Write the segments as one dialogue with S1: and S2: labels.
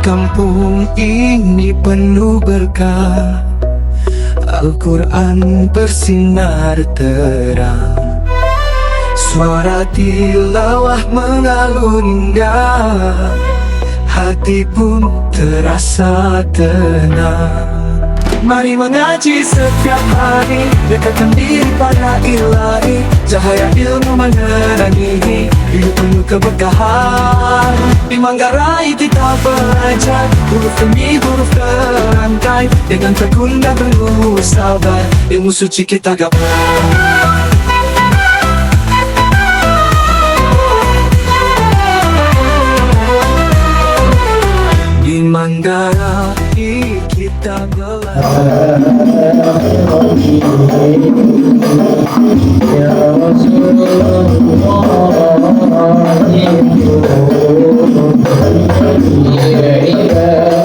S1: Kampung ini penuh berkah, Al-Quran bersinar terang, suara tilawah mengalun indah, hati pun terasa tenang. Mari mengaji setiap hari, dekatkan diri pada ilahi, cahaya ilmu menerangi hidup penuh keberkahan. Di Manggarai kita belajar huruf demi huruf terangkai, dengan tekun dan penuh sabar ilmu suci kita gapai. Di Manggarai kita belajar.
S2: Ya Rasulullah, ya ibadah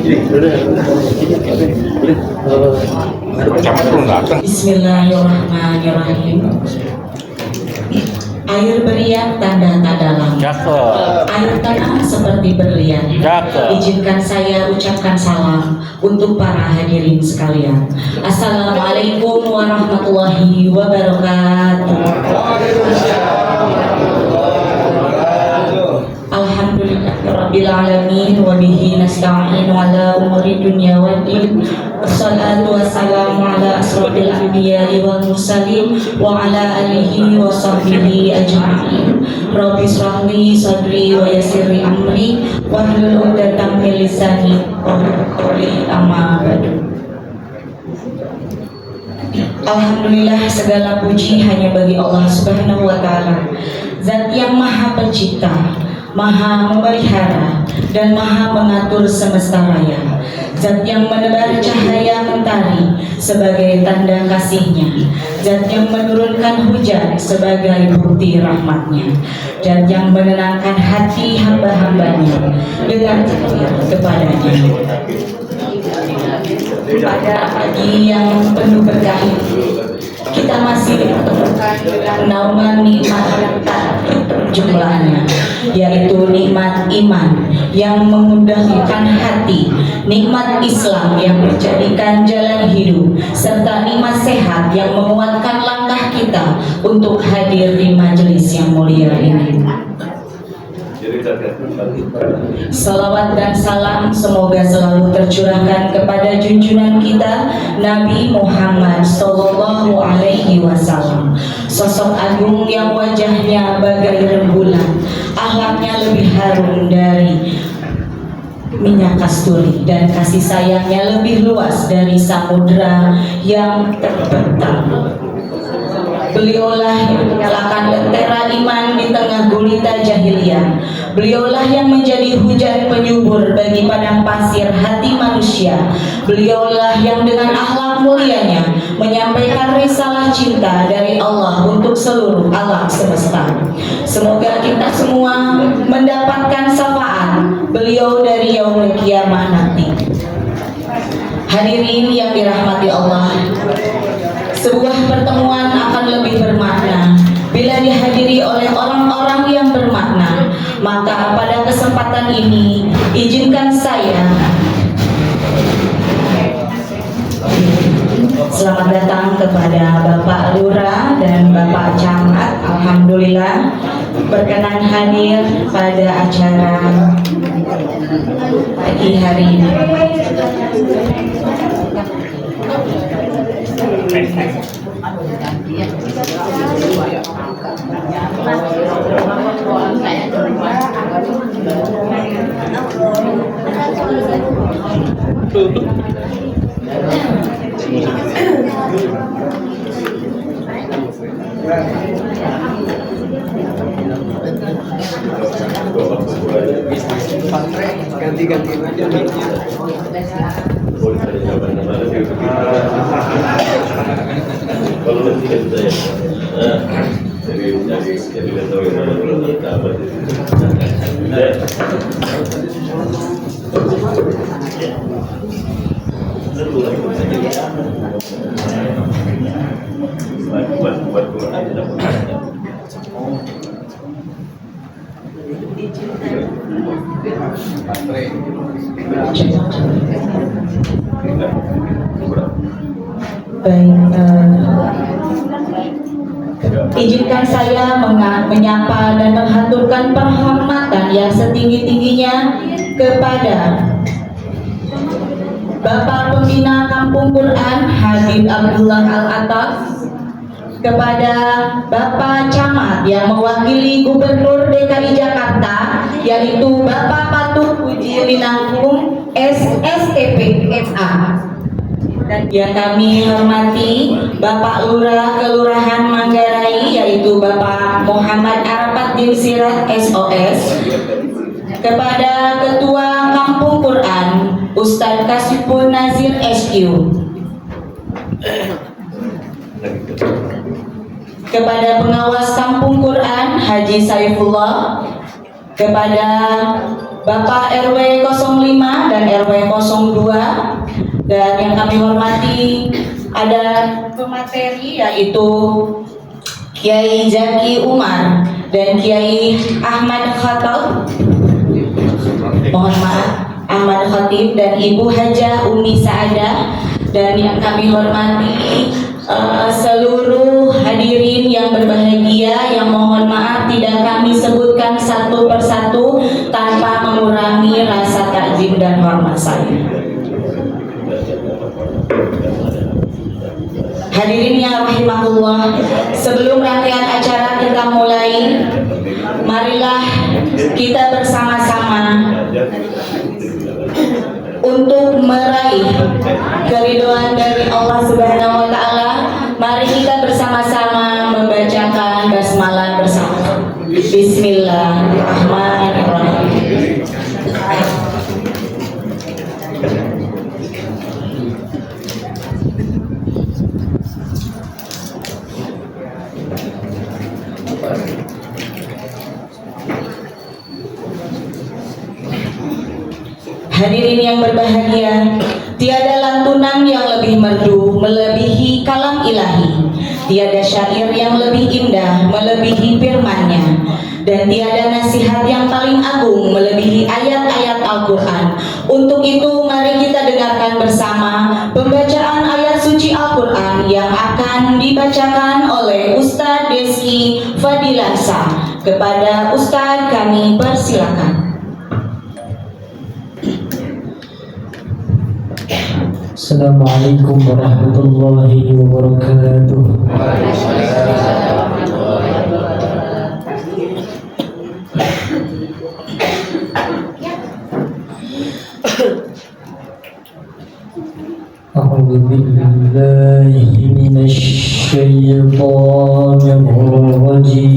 S3: Bismillahirrahmanirrahim. Air beriak tanda-tanda langit. Air tanah seperti berlian. Izinkan saya ucapkan salam untuk para hadirin sekalian. Assalamualaikum warahmatullahi wabarakatuh. Alhamdulillahirabbil alamin wa bihi nasta'in ala umuri dunya waddin. Wassalatu wassalamu ala asrofil anbiya'i wal mursalin wa ala alihi wa sahbihi ajma'in. Rabbi shrah li sadri wa yassir li amri wahlul 'uqdatam min lisani yafqahu qawli, amma ba'du. Alhamdulillah, segala puji hanya bagi Allah Subhanahu wa taala, Zat yang Maha Pencipta, Maha memelihara, dan Maha mengatur semesta raya. Zat yang menebar cahaya mentari sebagai tanda kasih-Nya. Zat yang menurunkan hujan sebagai bukti rahmat-Nya. Dan yang menenangkan hati hamba-hamba-Nya dengan setia kepada-Nya. Pada pagi yang penuh berkah, kita masih dipertemukan dengan naungan nikmat yang tak jumlahnya, yaitu nikmat iman yang memudahkan hati, nikmat Islam yang menjadikan jalan hidup, serta nikmat sehat yang menguatkan langkah kita untuk hadir di majelis yang mulia ini. Salawat dan salam semoga selalu tercurahkan kepada junjungan kita Nabi Muhammad Sallallahu Alaihi Wasallam, sosok agung yang wajahnya bagai rembulan, akhlaknya lebih harum dari minyak kasturi, dan kasih sayangnya lebih luas dari samudra yang terbentang. Beliaulah yang menyalakan lentera iman di tengah gulita jahiliyah. Beliaulah yang menjadi hujan penyubur bagi padang pasir hati manusia. Beliaulah yang dengan akhlak mulianya menyampaikan risalah cinta dari Allah untuk seluruh alam semesta. Semoga kita semua mendapatkan syafaat beliau dari yaumul kiamah nanti. Hadirin yang dirahmati Allah, sebuah pertemuan akan lebih bermakna bila dihadiri oleh orang-orang yang bermakna. Maka pada kesempatan ini izinkan saya selamat datang kepada Bapak Lurah dan Bapak Camat. Alhamdulillah berkenan hadir pada acara pagi hari ini.
S4: Ganti-ganti aja.
S5: Kalau nanti kan saya jadi nggak tahu yang mana belum apa buat Quran tidak
S3: izinkan saya menyapa dan menghaturkan penghormatan yang setinggi-tingginya kepada Bapak Pembina Kampung Quran Habib Abdullah Al-Ataf, kepada Bapak Camat yang mewakili Gubernur DKI Jakarta, yaitu Bapak Patuh Puji Winangkung SSTP SA, dan yang kami hormati Bapak Lurah Kelurahan Manggarai, yaitu Bapak Muhammad Arafat bin Sirat SOS, kepada Ketua Kampung Quran Ustadz Kasiful Nazir SQ, kepada pengawas Kampung Quran Haji Saifullah, kepada Bapak RW 05 dan RW 02, dan yang kami hormati ada pemateri yaitu Kiai Zaki Umar dan Kiai Ahmad Khatib, mohon maaf, Ahmad Khatib dan Ibu Hajah Umi Saadah, dan yang kami hormati seluruh hadirin yang berbahagia, yang mohon maaf tidak kami sebutkan satu persatu tanpa mengurangi rasa takzim dan hormat saya. Hadirin yang rahimakumullah, sebelum rangkaian acara kita mulai, marilah kita bersama-sama untuk meraih keridhaan dari Allah Subhanahu wa taala. Mari kita bersama-sama membacakan basmalah bersama. Bismillahirrahmanirrahim. Hadirin yang berbahagia, tiada lantunan yang lebih merdu melebihi kalam ilahi, tiada syair yang lebih indah melebihi firman-Nya, dan tiada nasihat yang paling agung melebihi ayat-ayat Al-Quran. Untuk itu mari kita dengarkan bersama pembacaan ayat suci Al-Quran yang akan dibacakan oleh Ustadz Deski Fadilansa. Kepada Ustadz kami persilakan.
S2: Assalamualaikum warahmatullahi wabarakatuh. A'udzu billahi minasy syaithanir rajim.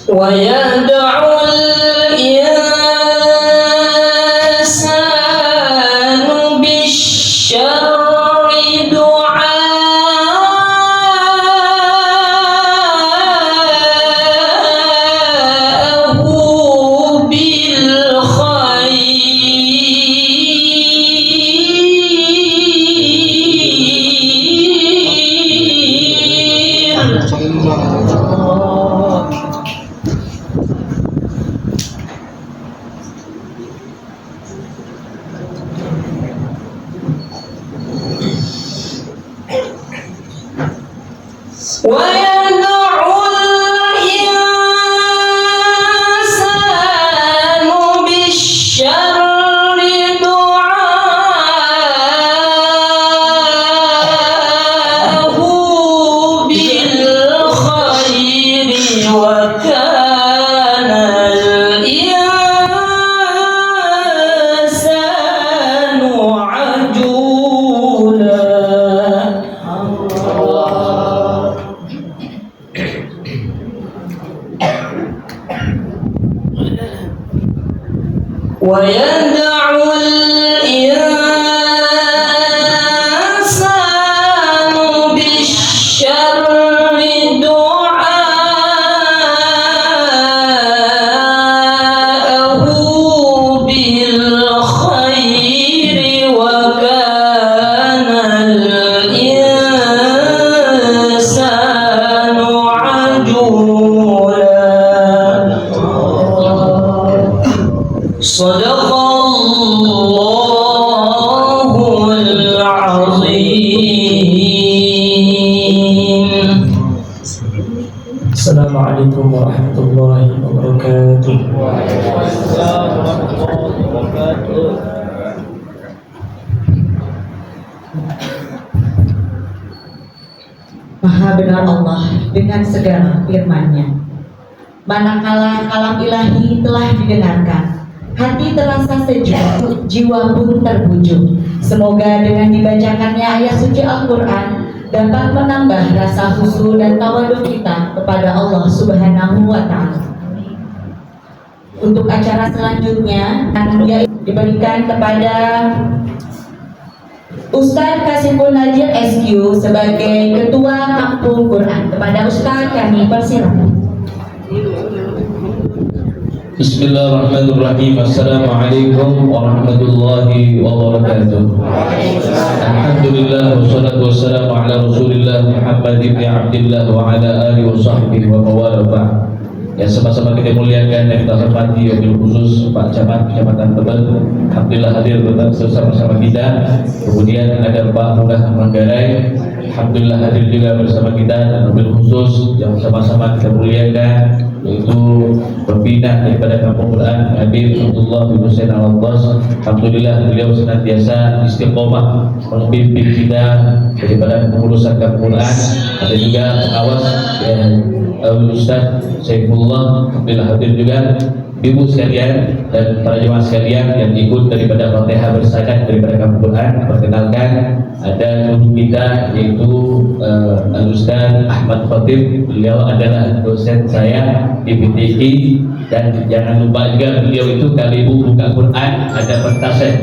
S3: ويدعو الإنسان بالشر دعاءه بالخير. ويدعو الإنسان بالشر دعاءه بالخير وكان الإنسان عجولا. ويدعو الإنسان بالشر دعاءه بالخير وكان الإنسان عجولا. صدق الله العظيم.
S2: السلام عليكم ورحمة الله وبركاته.
S3: Maha benar Allah dengan segala firman-Nya. Manakala kalam ilahi telah didengarkan, hati terasa sejuk, jiwa pun terbujuk. Semoga dengan dibacakannya ayat suci Al-Quran dapat menambah rasa khusyuk dan tawadhu kita kepada Allah Subhanahu wa Ta'ala. Untuk acara selanjutnya diberikan kepada Ustadz Kasiful Najir SQ sebagai Ketua Kampung Quran. Kepada Ustadz kami persilakan.
S4: Bismillahirrahmanirrahim. Assalamualaikum warahmatullahi wabarakatuh. Alhamdulillah wassalatu wassalamu ala Rasulillah Muhammad ibn Abdillah wa ala alihi wa sahbihi wa mawala ba'd. Yang sama-sama kita muliakan dan kita hormati, wabil khusus Pak Camat Kecamatan Tebel, alhamdulillah hadir bersama-sama kita. Kemudian ada Pak Lurah Manggarai, alhamdulillah hadir juga bersama kita, dan wabil khusus yang sama-sama kita muliakan yaitu pembina daripada Kampung Quran Habib Abdullah bin Husain Al-Abbas. Alhamdulillah beliau senantiasa istiqomah membimbing kita daripada pengurusan Kampung Quran. Ada juga pengawas Ustaz Saifullah, alhamdulillah hadir juga. Ibu sekalian dan para jemaah sekalian yang ikut daripada Fatihah bersanad daripada Kampung Quran, perkenalkan ada guru kita yaitu Ustaz Ahmad Khatib. Beliau adalah dosen saya di PTI, dan jangan lupa juga beliau itu kali ibu buka Quran ada pentasen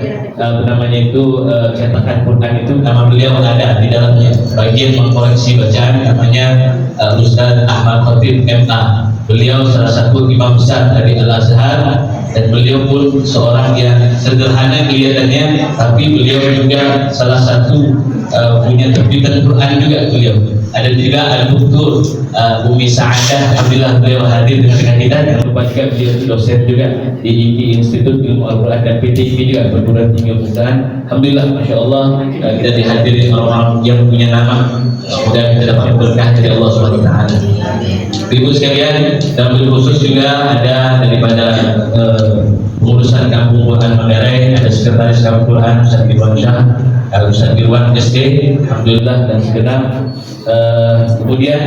S4: namanya itu cetakan Quran itu nama beliau ada di dalamnya, bagian mengkoreksi bacaan namanya Ustaz Ahmad Khatib MA. Beliau salah satu imam besar dari Al-Azhar, dan beliau pun seorang yang sederhana kelihatannya, tapi beliau juga salah satu punya terbitan Quran juga beliau. Ada juga Al-Buktur Bumi Sa'adah, alhamdulillah beliau hadir dengan kita. Jangan lupa juga beliau dosen juga di IKI Institut Ilmu Al-Quran dan PTIP juga perguruan tinggi Quran. Alhamdulillah, masya Allah kita dihadiri orang-orang yang punya nama. Semoga kita dapat berkah dari Allah SWT. Ibu sekalian, dan khusus juga ada daripada pengurusan Kampung Quran Manggarai, ada sekretaris Kampung Quran Ustaz Irwan Syah, Ustaz Irwan SD, alhamdulillah, dan segenap. Kemudian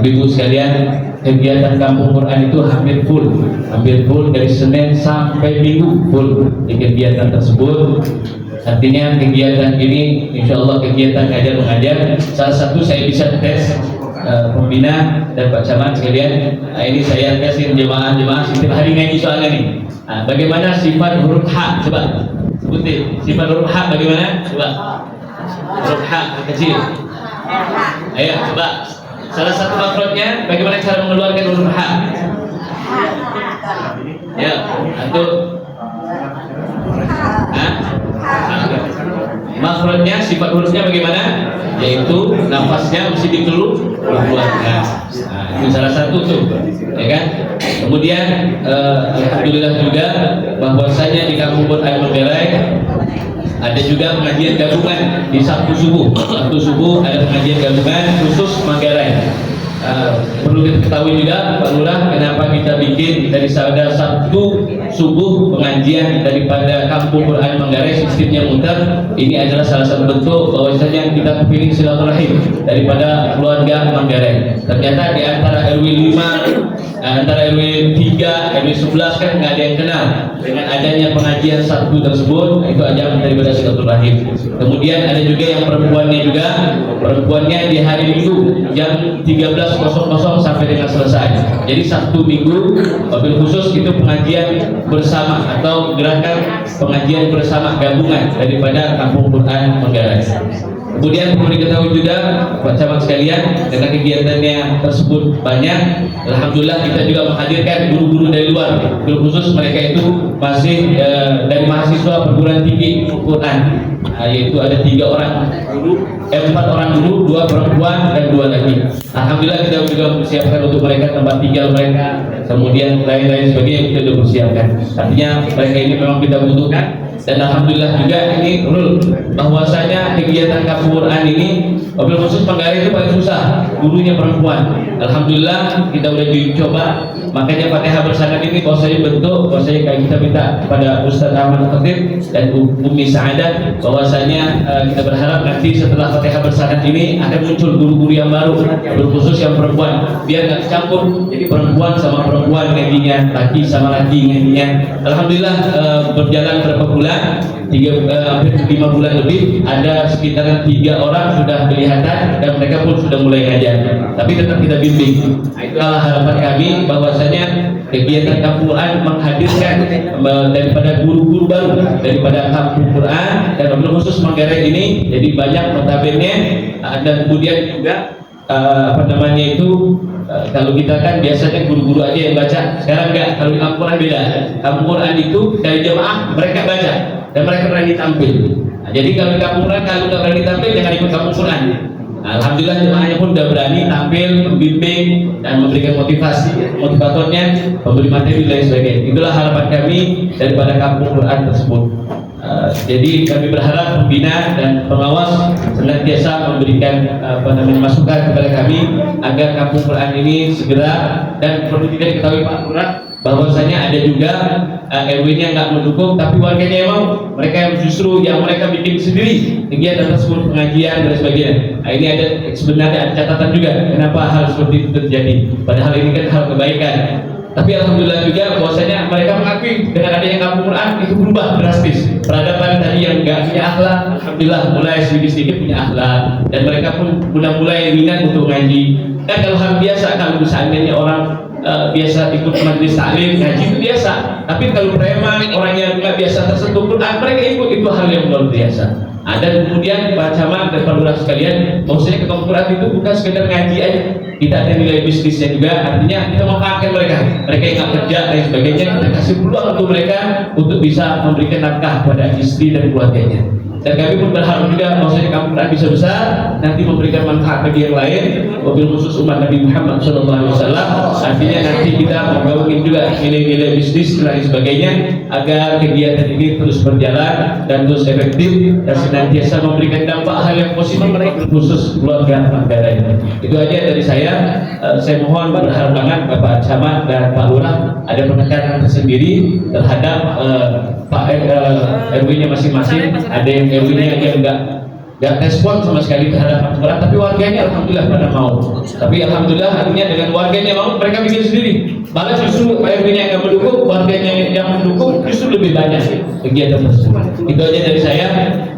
S4: ibu sekalian, kegiatan Kampung Quran itu hampir full dari Senin sampai Minggu full di kegiatan tersebut. Artinya kegiatan ini insya Allah kegiatan ngajar mengajar. Salah satu saya bisa tes pembina dan Pak Camat sekalian. Ini saya kasih jemaah-jemaah setiap hari ngaji soalnya nih. Bagaimana sifat huruf H? Coba sebutin sifat huruf H bagaimana? Coba huruf H kecil. Ayo coba. Salah satu makhrajnya bagaimana cara mengeluarkan huruf H? Ya, atau makhrajnya sifat hurufnya bagaimana? Yaitu nafasnya mesti dikeluarkan. Itu salah satu tuh, ya kan? Kemudian alhamdulillah juga bahwasanya di Kampung Quran Manggarai ada juga pengajian gabungan di Sabtu subuh. Sabtu subuh ada pengajian gabungan khusus Manggarai. Perlu diketahui juga Pak Lurah, kenapa kita bikin dari Sabtu subuh pengajian daripada Kampung Quran Manggarai sistemnya muter. Ini adalah salah satu bentuk bahwasanya kita kepilih silaturahim daripada keluarga Manggarai. Ternyata di antara RW 5, antara RW 3, RW 11 kan nggak ada yang kenal dengan adanya pengajian Sabtu tersebut. Itu aja daripada silaturahim. Kemudian ada juga yang perempuannya di hari Minggu jam 13.00 sampai dengan selesai. Jadi Sabtu Minggu mobil khusus itu pengajian bersama atau gerakan pengajian bersama gabungan daripada Kampung Quran Manggarai. Kemudian perlu diketahui juga Pak Camat sekalian, dengan kegiatannya tersebut banyak, alhamdulillah kita juga menghadirkan guru-guru dari luar. Guru khusus mereka itu masih dari mahasiswa perguruan tinggi Quran, yaitu ada 4 orang guru, 2 perempuan dan 2 laki. Alhamdulillah kita juga mempersiapkan untuk mereka tempat tinggal mereka, kemudian lain-lain sebagainya kita sudah persiapkan. Artinya mereka ini memang kita butuhkan. Dan alhamdulillah juga ini bahwasanya kegiatan Kampung Quran ini mobil khusus Manggarai itu paling susah, gurunya perempuan. Alhamdulillah kita udah dicoba, makanya Fatihah bersanad ini bahwasanya bentuk bahwasanya kayak kita minta kepada Ustaz Ahmad Khatib dan Umi Sa'adat bahwasanya kita berharap nanti setelah Fatihah bersanad ini akan muncul guru-guru yang baru, guru khusus yang perempuan, biar nggak campur jadi perempuan sama perempuan ngajinya, laki sama laki ngajinya. Alhamdulillah berjalan berapa bulan, hampir 5 bulan lebih, ada sekitaran 3 orang sudah kelihatan dan mereka pun sudah mulai ngajar. Tapi tetap kita bimbing. Itulah harapan kami bahwasanya kegiatan Kampung Quran menghadirkan daripada guru-guru baru daripada Kampung Quran dan mobil khusus Manggarai ini jadi banyak notabene. Dan kemudian juga kalau kita kan biasanya guru-guru aja yang baca, sekarang enggak. Kalau di Kampung Quran beda. Kampung Quran itu dari jemaah mereka baca dan mereka berani tampil. Jadi kalau di Kampung Quran kalau nggak berani tampil jangan ikut Kampung Quran. Alhamdulillah jemaahnya pun sudah berani tampil, membimbing dan memberikan motivatornya, memberi materi dan sebagainya. Itulah harapan kami daripada Kampung Quran tersebut. Jadi kami berharap pembina dan pengawas senantiasa memberikan masukan kepada kami agar Kampung Quran ini segera, dan perlu kita diketahui Pak Lurah bahwasanya ada juga RW-nya nggak mendukung, tapi warganya emang mereka yang justru yang mereka bikin sendiri kegiatan tersebut, pengajian dan sebagainya. Nah, ini ada sebenarnya ada catatan juga kenapa hal seperti itu terjadi. Padahal ini kan hal kebaikan. Tapi alhamdulillah juga bahwasanya mereka mengakui dengan adanya Kampung Quran itu berubah drastis. Peradaban tadi yang nggak punya akhlak, alhamdulillah mulai sedikit-sedikit punya akhlak, dan mereka pun mulai minat untuk ngaji. Dan kalau hal biasa, kalau seandainya orang biasa ikut majelis taklim ngaji itu biasa, tapi kalau preman orang yang nggak biasa tersentuh Quran mereka ikut, itu hal yang luar biasa. Dan kemudian Pak Camat dan Pak Lurah sekalian, maksudnya ke Kampung Quran itu bukan sekedar ngaji aja, kita ada nilai bisnisnya juga. Artinya kita memanfaatkan mereka yang nggak kerja dan sebagainya, kita kasih peluang untuk mereka untuk bisa memberikan nafkah kepada istri dan keluarganya. Dan kami pun berharap juga maksudnya Kampung Quran bisa besar, nanti memberikan manfaat bagi yang lain, mobil khusus umat Nabi Muhammad SAW. Artinya nanti kita menggabungin juga nilai-nilai bisnis dan lain sebagainya agar kegiatan ini terus berjalan dan terus efektif dan senantiasa memberikan dampak hal yang positif khusus keluarga Manggarai. Itu aja dari saya. Saya mohon berharap banget Bapak Camat dan Pak Lurah ada penekanan tersendiri terhadap Pak RW-nya masing-masing. Ada yang RW-nya yang enggak nggak respon sama sekali terhadap Al-Quran, tapi warganya alhamdulillah pada mau. Tapi alhamdulillah artinya dengan warganya mau, mereka bikin sendiri. Malah justru RW-nya yang mendukung, warganya yang mendukung justru lebih banyak kegiatan tersebut. Itu aja dari saya,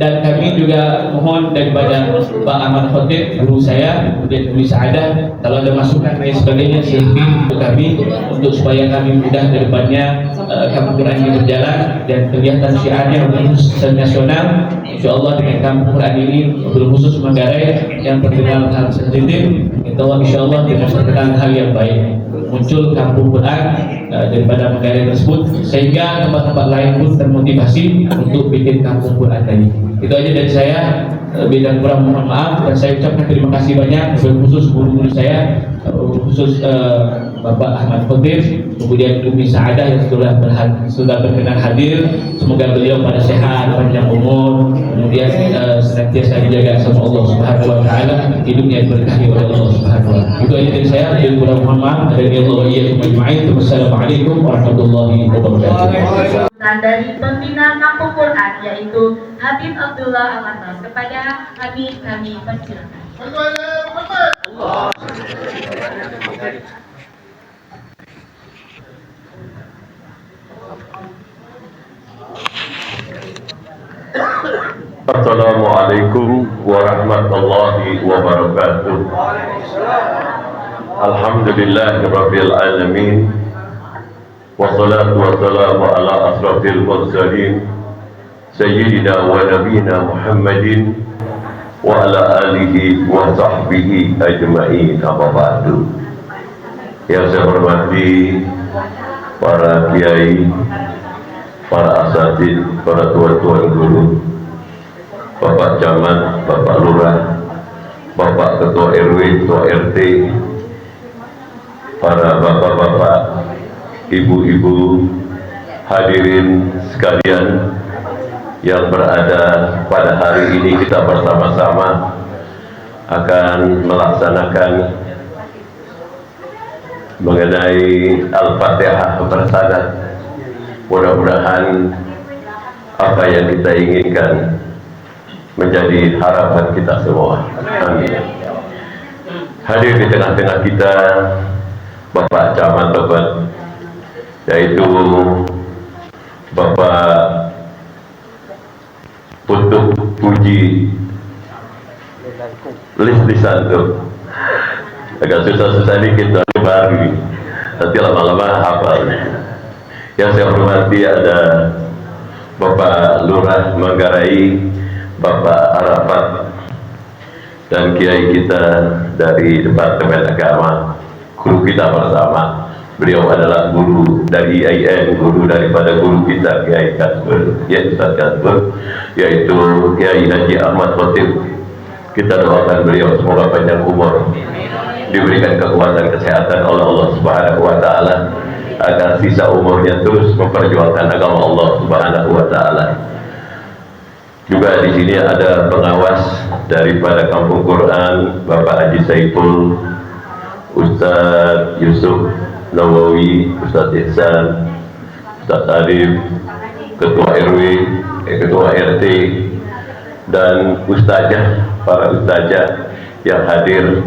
S4: dan kami juga mohon daripada Pak Ahmad Khotib, guru saya, kemudian Umi Sa'adah, kalau ada masukan dan sebagainya silahkan untuk kami, untuk supaya kami mudah ke depannya kampung Quran ini berjalan dan kegiatan syiarnya khusus nasional. Insyaallah dengan kampung Quran ini khusus Manggarai yang terkenal hal sensitif, insyaallah dengan terkenal hal yang baik, muncul kampung Quran daripada Manggarai tersebut, sehingga tempat-tempat lain pun termotivasi untuk bikin kampung Quran tadi. Itu aja dari saya. Lebih dan kurang mohon maaf, dan saya ucapkan terima kasih banyak khusus guru-guru saya, khusus Bapak Ahmad Khotib, kemudian Umi Sa'adah yang sudah berkenan hadir. Semoga beliau pada sehat, panjang umur, kemudian senantiasa dijaga sama Allah Subhanahu wa taala, hidupnya diberkahi oleh Allah Subhanahu wa taala. Itu aja dari saya. Lebih kurang mohon maaf. Alhamdulillah iyyakum ajma'in. Wassalamualaikum warahmatullahi wabarakatuh.
S6: Dari pembina Kampung Quran yaitu Habib Abdullah Al-Atas. Kepada Habib kami persilakan.
S5: Assalamualaikum warahmatullahi wabarakatuh. Alhamdulillahirabbil alamin. Wassalatu wassalamu ala asrafil mursalin sayyidina wa nabiyina Muhammadin wa ala alihi wa sahbihi ajma'in. Amma ba'du. Yang saya hormati para kiai, para asatid, para tuan-tuan guru, Bapak Camat, Bapak Lurah, Bapak Ketua RW, Ketua RT, para bapak-bapak, ibu-ibu, hadirin sekalian yang berada pada hari ini, kita bersama-sama akan melaksanakan mengenai Al-Fatihah bersanad. Mudah-mudahan apa yang kita inginkan menjadi harapan kita semua. Amin. Hadir di tengah-tengah kita Bapak Camat Tebet, yaitu Bapak Putuk Puji Lisanto. Agak susah-susah dikit baru, nanti lama-lama hafal. Yang saya hormati ada Bapak Lurah Manggarai, Bapak Arafat, dan kiai kita dari Departemen Agama, guru kita bersama. Beliau adalah guru dari IAIN, guru daripada guru kita Kiai Kasbur, ya Ustaz Kasbur, yaitu Kiai Haji Ahmad Khotib. Kita doakan beliau semoga panjang umur, diberikan kekuatan kesehatan oleh Allah Subhanahu wa taala, agar sisa umurnya terus memperjuangkan agama Allah Subhanahu wa taala. Juga di sini ada pengawas daripada Kampung Quran, Bapak Haji Saiful, Ustaz Yusuf Nawawi, Ustaz Ihsan, Ustaz Arif, Ketua RW, Ketua RT, dan ustazah, para ustazah yang hadir,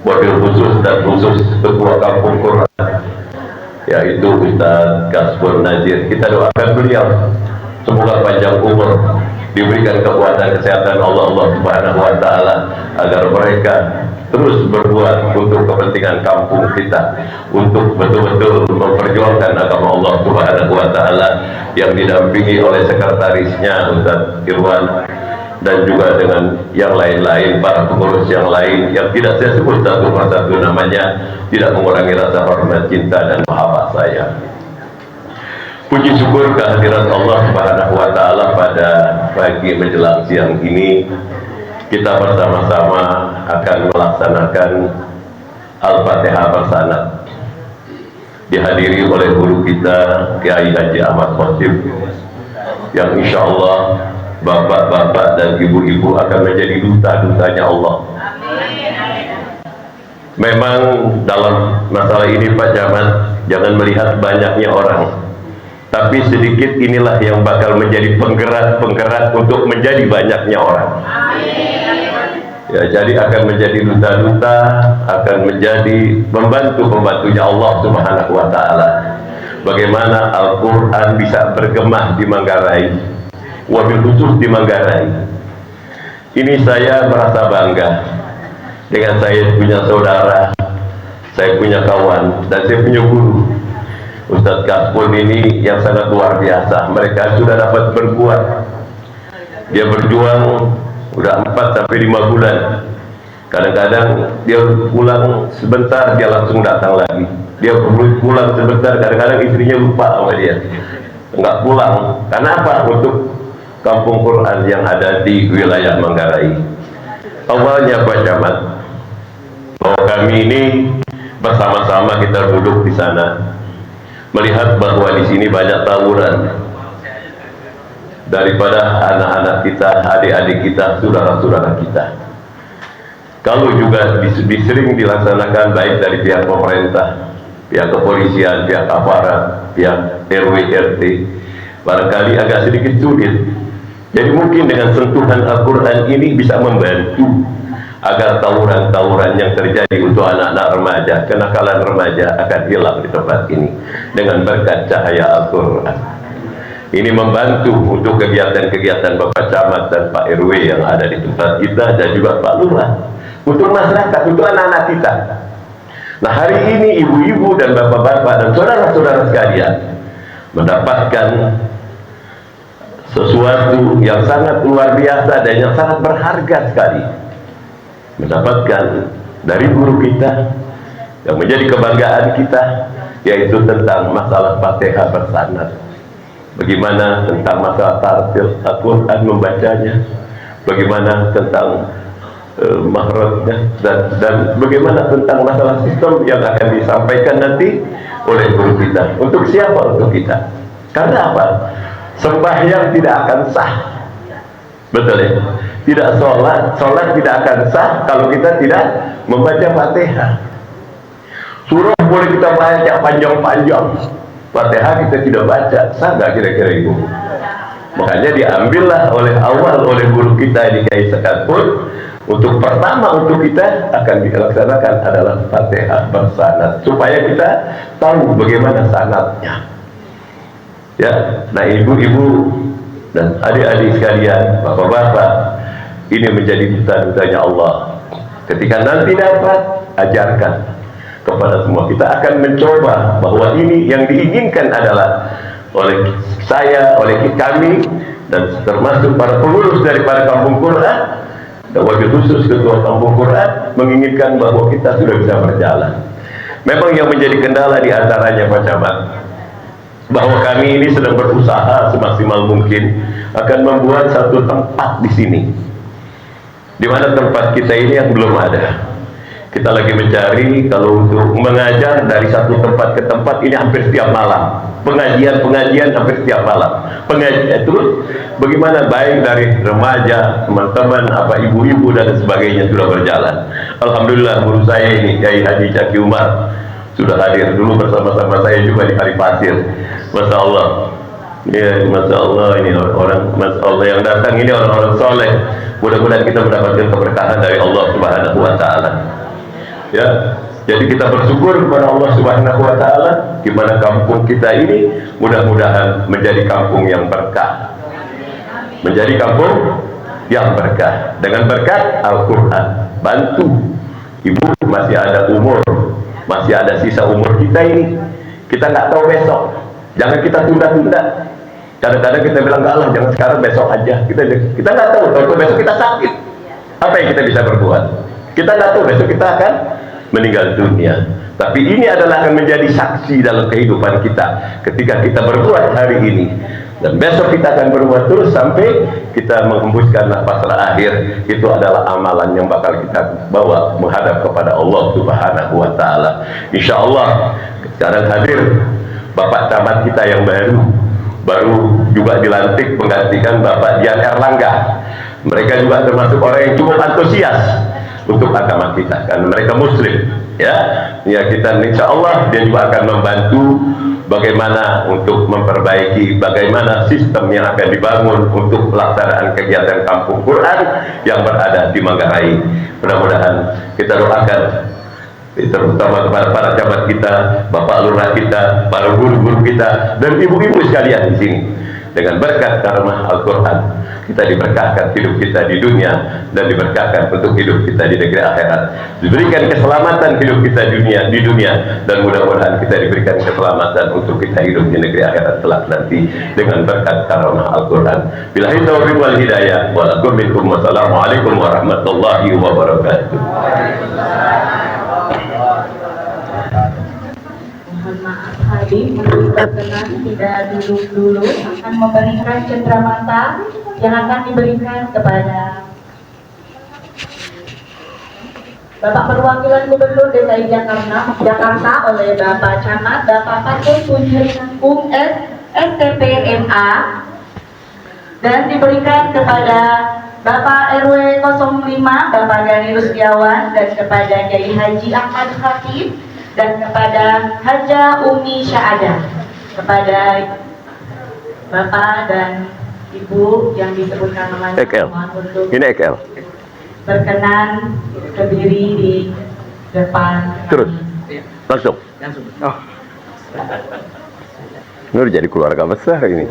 S5: wakil khusus dan khusus Ketua Kampung Quran, yaitu Ustaz Kasbur Nazir. Kita doakan beliau semoga panjang umur, diberikan kekuatan kesehatan Allah Subhanahu wa taala, agar mereka terus berbuat untuk kepentingan kampung kita, untuk betul-betul memperjuangkan agama Allah Subhanahu wa taala, yang didampingi oleh sekretarisnya Ustaz Irwan, dan juga dengan yang lain-lain, para pengurus yang lain yang tidak saya sebut satu persatu namanya, tidak mengurangi rasa hormat, cinta dan mahabbah saya. Puji syukur kehadiran Allah Subhanahu wa taala pada pagi menjelang siang ini, kita bersama-sama akan melaksanakan Al-Fatihah bersanad, dihadiri oleh guru kita Kiai Haji Ahmad Khotib, yang insya Allah bapak-bapak dan ibu-ibu akan menjadi duta-dutanya Allah. Memang dalam masalah ini Pak Camat, jangan melihat banyaknya orang, tapi sedikit inilah yang bakal menjadi penggerak-penggerak untuk menjadi banyaknya orang. Ya, jadi akan menjadi duta-duta, akan menjadi pembantu-pembantunya Allah Subhanahu wa Ta'ala. Bagaimana Al-Quran bisa bergema di Manggarai, wabil khusus di Manggarai. Ini saya merasa bangga dengan saya punya saudara, saya punya kawan, dan saya punya guru. Ustadz Kaspun ini yang sangat luar biasa. Mereka sudah dapat berbuat. Dia berjuang udah 4 sampai 5 bulan. Kadang-kadang dia pulang sebentar, dia langsung datang lagi. Dia pulang sebentar, kadang-kadang istrinya lupa sama dia, nggak pulang. Karena apa? Untuk kampung Quran yang ada di wilayah Manggarai. Awalnya Pak Camat, bahwa kami ini bersama-sama kita duduk di sana, melihat bahwa di sini banyak tawuran. Daripada anak-anak kita, adik-adik kita, saudara-saudara kita. Kalau juga sering dilaksanakan baik dari pihak pemerintah, pihak kepolisian, pihak aparat, pihak RW, RT, barangkali agak sedikit sulit. Jadi mungkin dengan sentuhan Al-Quran ini bisa membantu agar tawuran-tawuran yang terjadi untuk anak-anak remaja, kenakalan remaja akan hilang di tempat ini dengan berkat cahaya Al-Quran. Ini membantu untuk kegiatan-kegiatan Bapak Camat dan Pak RW yang ada di tempat kita, dan juga Pak Lurah, untuk masyarakat, untuk anak-anak kita. Nah, hari ini ibu-ibu dan bapak-bapak dan saudara-saudara sekalian mendapatkan sesuatu yang sangat luar biasa dan yang sangat berharga sekali. Mendapatkan dari guru kita yang menjadi kebanggaan kita, yaitu tentang masalah Fatihah bersanad. Bagaimana tentang masalah tartil Al-Quran membacanya, bagaimana tentang makhrajnya, dan bagaimana tentang masalah sistem yang akan disampaikan nanti oleh guru kita. Untuk siapa? Untuk kita. Karena apa? Sembahyang tidak akan sah, betul ya? Tidak sholat, sholat tidak akan sah kalau kita tidak membaca Fatihah. Surah boleh kita baca panjang-panjang, Fatihah kita tidak baca, sah nggak kira-kira ibu? Makanya diambillah oleh guru kita di Kiai Sekatpun, untuk pertama untuk kita akan dilaksanakan adalah Fatihah bersanad, supaya kita tahu bagaimana sanadnya. Ya, nah ibu-ibu dan adik-adik sekalian, bapak-bapak, ini menjadi duta-dutanya Allah. Ketika nanti dapat, ajarkan kepada semua. Kita akan mencoba bahwa ini yang diinginkan adalah oleh saya, oleh kami, dan termasuk para pengurus daripada Kampung Quran, dan wabil khusus Ketua Kampung Quran, menginginkan bahwa kita sudah bisa berjalan. Memang yang menjadi kendala di antaranya Pak Camat, bahwa kami ini sedang berusaha semaksimal mungkin akan membuat satu tempat di sini, di mana tempat kita ini yang belum ada. Kita lagi mencari, kalau untuk mengajar dari satu tempat ke tempat ini hampir setiap malam, pengajian hampir setiap malam, pengajian terus. Bagaimana baik dari remaja, teman-teman, apa ibu-ibu dan sebagainya sudah berjalan. Alhamdulillah guru saya ini Kiai Haji Caki Umar sudah hadir dulu bersama-sama saya juga di Hari Pasir. Masya Allah, ya, Masya Allah, ini orang, Masya Allah yang datang ini orang-orang soleh. Mudah-mudahan kita mendapatkan keberkahan dari Allah Subhanahu wa Ta'ala. Ya, jadi kita bersyukur kepada Allah Subhanahu wa Ta'ala, di mana kampung kita ini mudah-mudahan menjadi kampung yang berkah, menjadi kampung yang berkah dengan berkat Al-Quran. Bantu ibu, masih ada umur, masih ada sisa umur kita ini, kita nggak tahu besok, jangan kita tunda-tunda. Kadang-kadang kita bilang enggak lah, jangan sekarang, besok aja. Kita nggak tahu, kalau besok kita sakit, apa yang kita bisa berbuat? Kita nggak tahu besok kita akan meninggal dunia. Tapi ini adalah akan menjadi saksi dalam kehidupan kita ketika kita berbuat hari ini, dan besok kita akan berbuat terus sampai kita menghembuskan nafas terakhir. Itu adalah amalan yang bakal kita bawa menghadap kepada Allah Subhanahu wa Ta'ala. Insya Allah sekarang hadir Bapak Camat kita yang baru juga dilantik menggantikan Bapak Dian Erlangga. Mereka juga termasuk orang yang cukup antusias untuk agama kita, karena mereka muslim, ya kita insya Allah dia juga akan membantu bagaimana untuk memperbaiki bagaimana sistem yang akan dibangun untuk pelaksanaan kegiatan Kampung Quran yang berada di Manggarai. Mudah-mudahan kita doakan terutama kepada para camat kita, Bapak Lurah kita, para guru-guru kita, dan ibu-ibu sekalian di sini. Dengan berkat karomah Al-Quran, kita diberkahkan hidup kita di dunia dan diberkahkan untuk hidup kita di negeri akhirat. Diberikan keselamatan hidup kita di dunia dan mudah-mudahan kita diberikan keselamatan untuk kita hidup di negeri akhirat kelak nanti dengan berkat karomah Al-Quran. Billahi taufiq wal hidayah. Wassalamualaikum warahmatullahi wabarakatuh.
S6: Mohon maaf Habib, berkenan tidak duduk dulu, akan memberikan cenderamata yang akan diberikan kepada Bapak Perwakilan Gubernur DKI Jakarta oleh Bapak Camat, Bapak Patut Punjernangkung STP MA, dan diberikan kepada Bapak RW 05 Bapak Gani Rusdiawan, dan kepada Kiai Haji Ahmad Khatib, dan kepada Haja Umi Syaadah, kepada Bapak dan Ibu yang disebutkan namanya, mohon untuk
S5: Ini XL.
S6: berkenan berdiri di depan.
S5: Terus langsung. Oh. Nur jadi keluarga besar ini.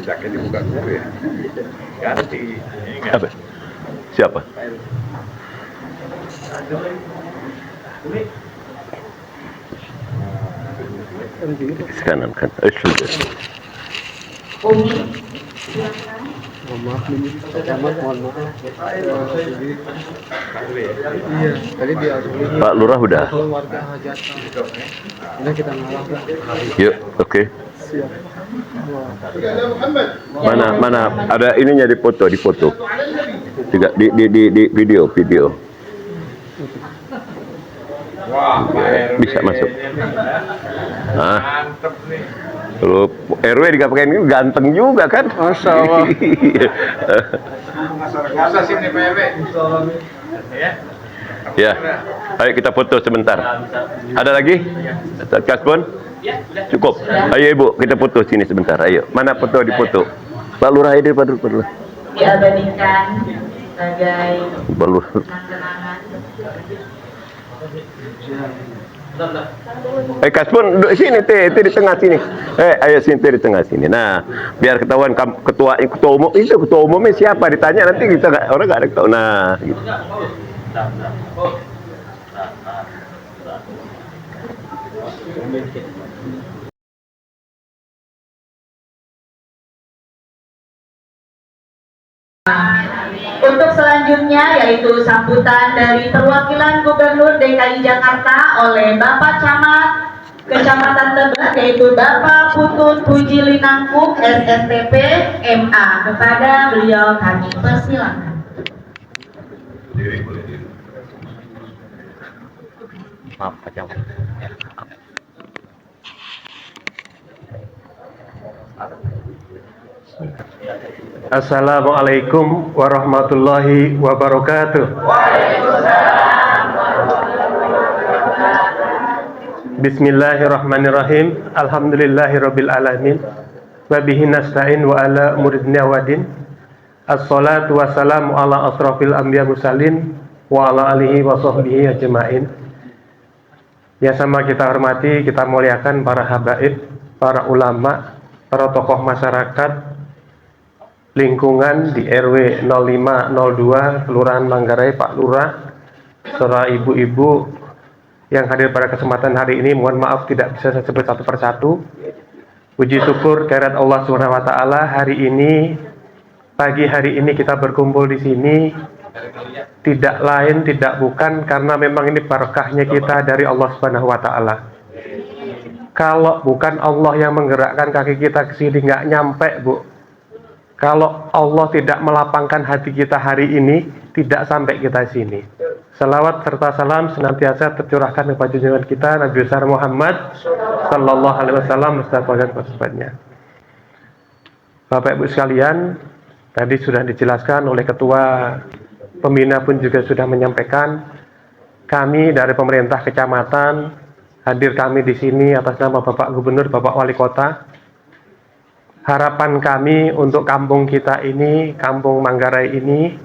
S7: Jaketnya bukan gue ya, ganti.
S5: Apa? Siapa? Kanan kan.
S6: Umi, silakan.
S5: Pak Lurah udah. Yuk, oke. Mana ada ininya di foto. Tidak di video. Bisa masuk. Nah, kalau RW dikatakan ini ganteng juga kan? Masya Allah.
S7: Masa sini Pak RW?
S5: Ya, ayo kita foto sebentar. Ada lagi? Kaspon? Cukup. Ayo Ibu, kita foto sini sebentar. Ayo, mana foto di foto? Pak Lurah ini Pak Lurah.
S6: Diabadikan sebagai kenang-kenangan.
S5: Kaspon duduk sini, teh di tengah sini. Ayo sini, teh di tengah sini. Nah, biar ketahuan ketua umum itu, ketua umumnya siapa ditanya nanti kita orang nggak ada tahu. Nah, gitu.
S6: Untuk selanjutnya yaitu sambutan dari perwakilan Gubernur DKI Jakarta oleh Bapak Camat Kecamatan Tebet yaitu Bapak Putut Puji Linangkung SSTP MA. Kepada beliau kami persilakan.
S5: Maaf, Pak Camat.
S8: Assalamualaikum warahmatullahi wabarakatuh. Bismillahirrahmanirrahim. Alhamdulillahirabbil alamin. Wa bihi nasta'in wa ala muridna wadin. Assalatu wassalamu ala asrafil anbiya mursalin wa ala alihi wa sahbihi ajmain. Yang sama kita hormati, kita muliakan para habaib, para ulama, para tokoh masyarakat lingkungan di RW 0502 Kelurahan Manggarai, Pak Lurah, serta ibu-ibu yang hadir pada kesempatan hari ini. Mohon maaf tidak bisa saya sebut satu persatu. Puji syukur kehadirat Allah Subhanahu wa taala, hari ini, pagi hari ini kita berkumpul di sini tidak lain tidak bukan karena memang ini barokahnya kita dari Allah Subhanahu wa taala. Kalau bukan Allah yang menggerakkan kaki kita ke sini nggak nyampe, Bu. Kalau Allah tidak melapangkan hati kita hari ini, tidak sampai kita sini. Salawat serta salam senantiasa tercurahkan kepada junjungan kita Nabi besar Muhammad Sallallahu Alaihi Wasallam beserta keluarga. Bapak Ibu sekalian, Tadi sudah dijelaskan oleh Ketua Pembina pun juga sudah menyampaikan, kami dari pemerintah kecamatan hadir kami di sini atas nama Bapak Gubernur, Bapak Wali Kota. Harapan kami untuk kampung kita ini, Kampung Manggarai ini,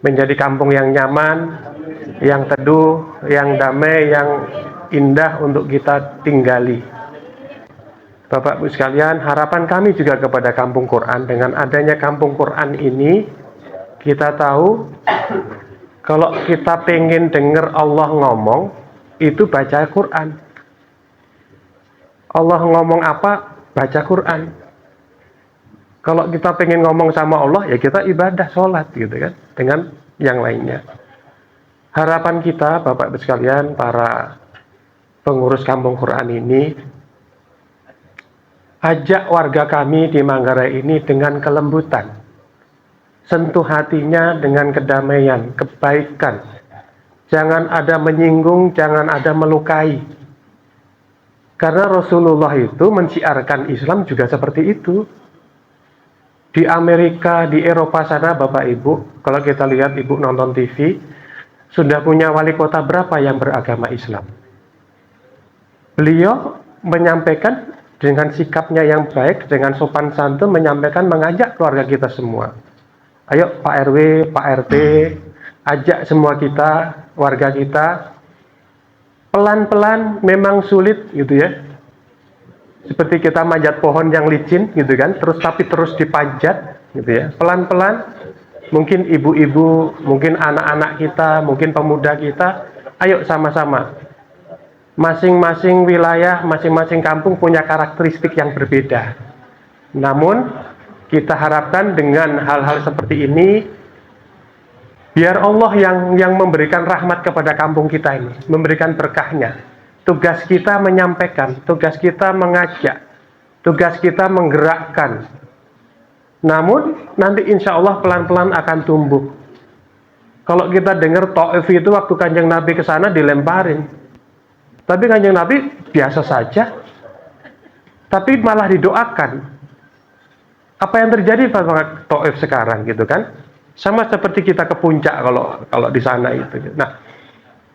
S8: menjadi kampung yang nyaman, yang teduh, yang damai, yang indah untuk kita tinggali. Bapak Ibu sekalian, harapan kami juga kepada Kampung Quran. Dengan adanya Kampung Quran ini, kita tahu kalau kita pengen dengar Allah ngomong, itu baca Quran. Allah ngomong apa? Baca Quran. Kalau kita pengen ngomong sama Allah, ya kita ibadah, sholat gitu kan, dengan yang lainnya. Harapan kita, Bapak Ibu sekalian, para pengurus Kampung Quran ini, ajak warga kami di Manggarai ini dengan kelembutan. Sentuh hatinya dengan kedamaian, kebaikan. Jangan ada menyinggung, jangan ada melukai. Karena Rasulullah itu mensiarkan Islam juga seperti itu. Di Amerika, di Eropa sana, Bapak Ibu, kalau kita lihat Ibu nonton TV, sudah punya wali kota berapa yang beragama Islam? Beliau menyampaikan dengan sikapnya yang baik, dengan sopan santun, menyampaikan, mengajak keluarga kita semua. Ayo Pak RW, Pak RT, ajak semua kita, warga kita. Pelan-pelan memang sulit gitu ya. Seperti kita manjat pohon yang licin gitu kan, terus dipanjat gitu ya. Pelan-pelan, mungkin ibu-ibu, mungkin anak-anak kita, mungkin pemuda kita, ayo sama-sama. Masing-masing wilayah, masing-masing kampung punya karakteristik yang berbeda. Namun, kita harapkan dengan hal-hal seperti ini, biar Allah yang memberikan rahmat kepada kampung kita ini, memberikan berkahnya. Tugas kita menyampaikan, tugas kita mengajak, tugas kita menggerakkan. Namun, nanti insya Allah pelan-pelan akan tumbuh. Kalau kita dengar Taif itu waktu Kanjeng Nabi ke sana dilemparin. Tapi Kanjeng Nabi biasa saja. Tapi malah didoakan. Apa yang terjadi pada Taif sekarang gitu kan? Sama seperti kita ke puncak kalau di sana itu. Nah,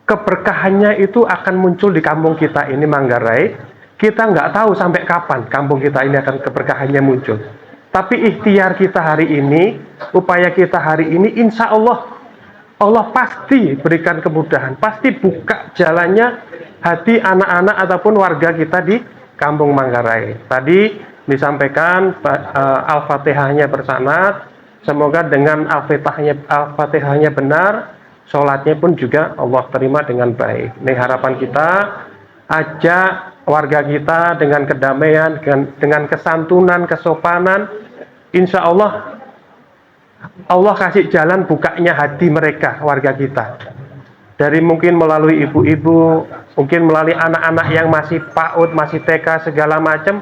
S8: keberkahannya itu akan muncul di kampung kita ini Manggarai. Kita nggak tahu sampai kapan kampung kita ini akan keberkahannya muncul. Tapi ikhtiar kita hari ini, upaya kita hari ini, insya Allah pasti berikan kemudahan, pasti buka jalannya hati anak-anak ataupun warga kita di Kampung Manggarai. Tadi disampaikan Al-Fatihahnya bersanad, semoga dengan Al-Fatihahnya benar, sholatnya pun juga Allah terima dengan baik. Ini harapan kita, ajak warga kita dengan kedamaian, dengan kesantunan, kesopanan, insya Allah kasih jalan bukanya hati mereka, warga kita. Dari mungkin melalui ibu-ibu, mungkin melalui anak-anak yang masih PAUD, masih TK, segala macam,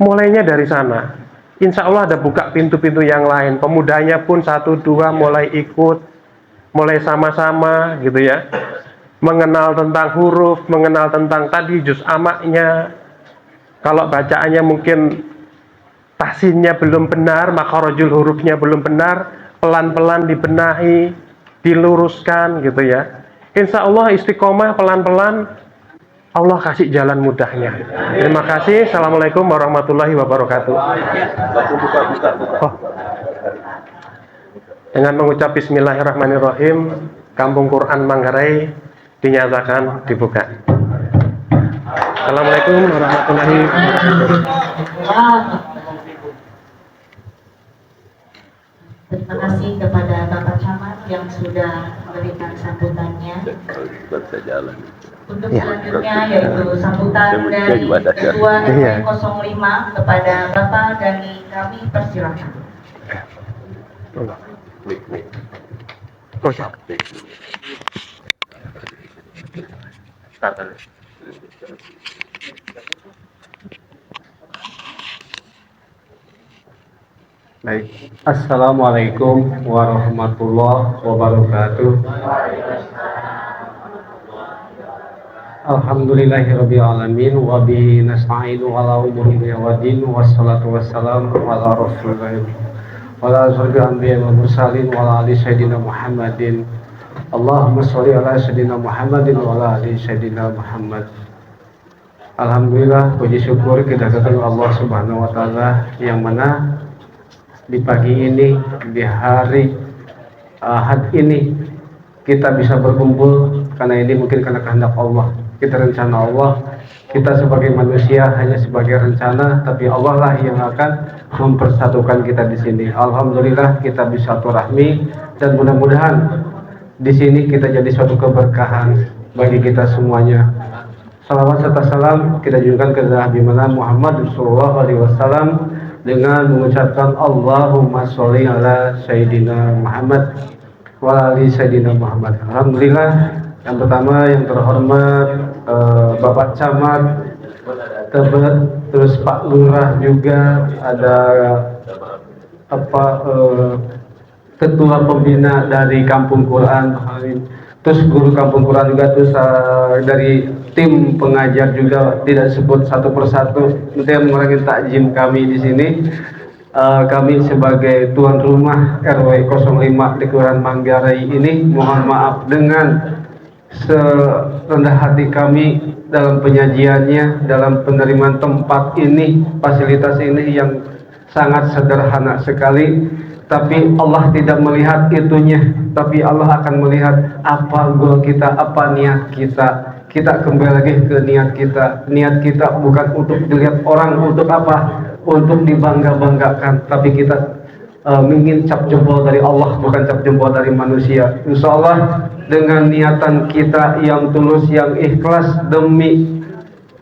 S8: mulainya dari sana. Insya Allah ada buka pintu-pintu yang lain. Pemudanya pun 1, 2 mulai ikut, mulai sama-sama gitu ya. Mengenal tentang huruf, mengenal tentang tadi juz amaknya. Kalau bacaannya mungkin tahsinnya belum benar, makharajul hurufnya belum benar, pelan-pelan dibenahi, diluruskan gitu ya. Insya Allah istiqomah pelan-pelan, Allah kasih jalan mudahnya. Terima kasih. Assalamualaikum warahmatullahi wabarakatuh. Dengan mengucap Bismillahirrahmanirrahim, Kampung Quran Manggarai dinyatakan dibuka. Assalamualaikum warahmatullahi wabarakatuh.
S6: Terima kasih kepada Bapak Camat yang sudah memberikan sambutannya. Untuk selanjutnya yaitu sambutan dari Ketua RW 05 kepada Bapak Gani, kami persilakan.
S8: Baik, Assalamualaikum warahmatullahi wabarakatuh. Alhamdulillahirabbil alamin wa bihi nasta'inu ala umuri dunya waddin wassalatu wassalamu ala rasulillah
S9: wa ala asyrafil anbiya'i wal mursalin wa ala ali sayyidina Muhammadin. Allahumma sholli ala sayyidina Muhammadin wa ala ali sayyidina Muhammad. Alhamdulillah, puji syukur kita kepada Allah Subhanahu wa taala yang mana di pagi ini, di hari Ahad ini kita bisa berkumpul karena ini mungkin karena kehendak Allah. Kita rencana Allah, kita sebagai manusia hanya sebagai rencana, tapi Allah lah yang akan mempersatukan kita di sini. Alhamdulillah kita bisa silaturahmi dan mudah-mudahan di sini kita jadi suatu keberkahan bagi kita semuanya. Salawat serta salam kita junjukkan ke Nabi Muhammad sallallahu alaihi wasallam dengan mengucapkan Allahumma sholli ala Sayyidina Muhammad wa ali Sayyidina Muhammad. Alhamdulillah, yang pertama yang terhormat Bapak Camat Tebet, terus Pak Lurah juga, ada ketua pembina dari Kampung Quran, terus guru Kampung Quran juga, terus dari tim pengajar juga, tidak sebut satu persatu nanti yang mengurangi takjim kami di sini. Kami sebagai tuan rumah RW 05 di Kelurahan Manggarai ini mohon maaf dengan serendah hati kami dalam penyajiannya, dalam penerimaan tempat ini, fasilitas ini yang sangat sederhana sekali. Tapi Allah tidak melihat itunya, tapi Allah akan melihat apa goal kita, apa niat kita. Kita kembali lagi ke niat kita. Niat kita bukan untuk dilihat orang, untuk apa? Untuk dibangga-banggakan, tapi kita ingin cap jempol dari Allah, bukan cap jempol dari manusia. Insya Allah dengan niatan kita yang tulus, yang ikhlas demi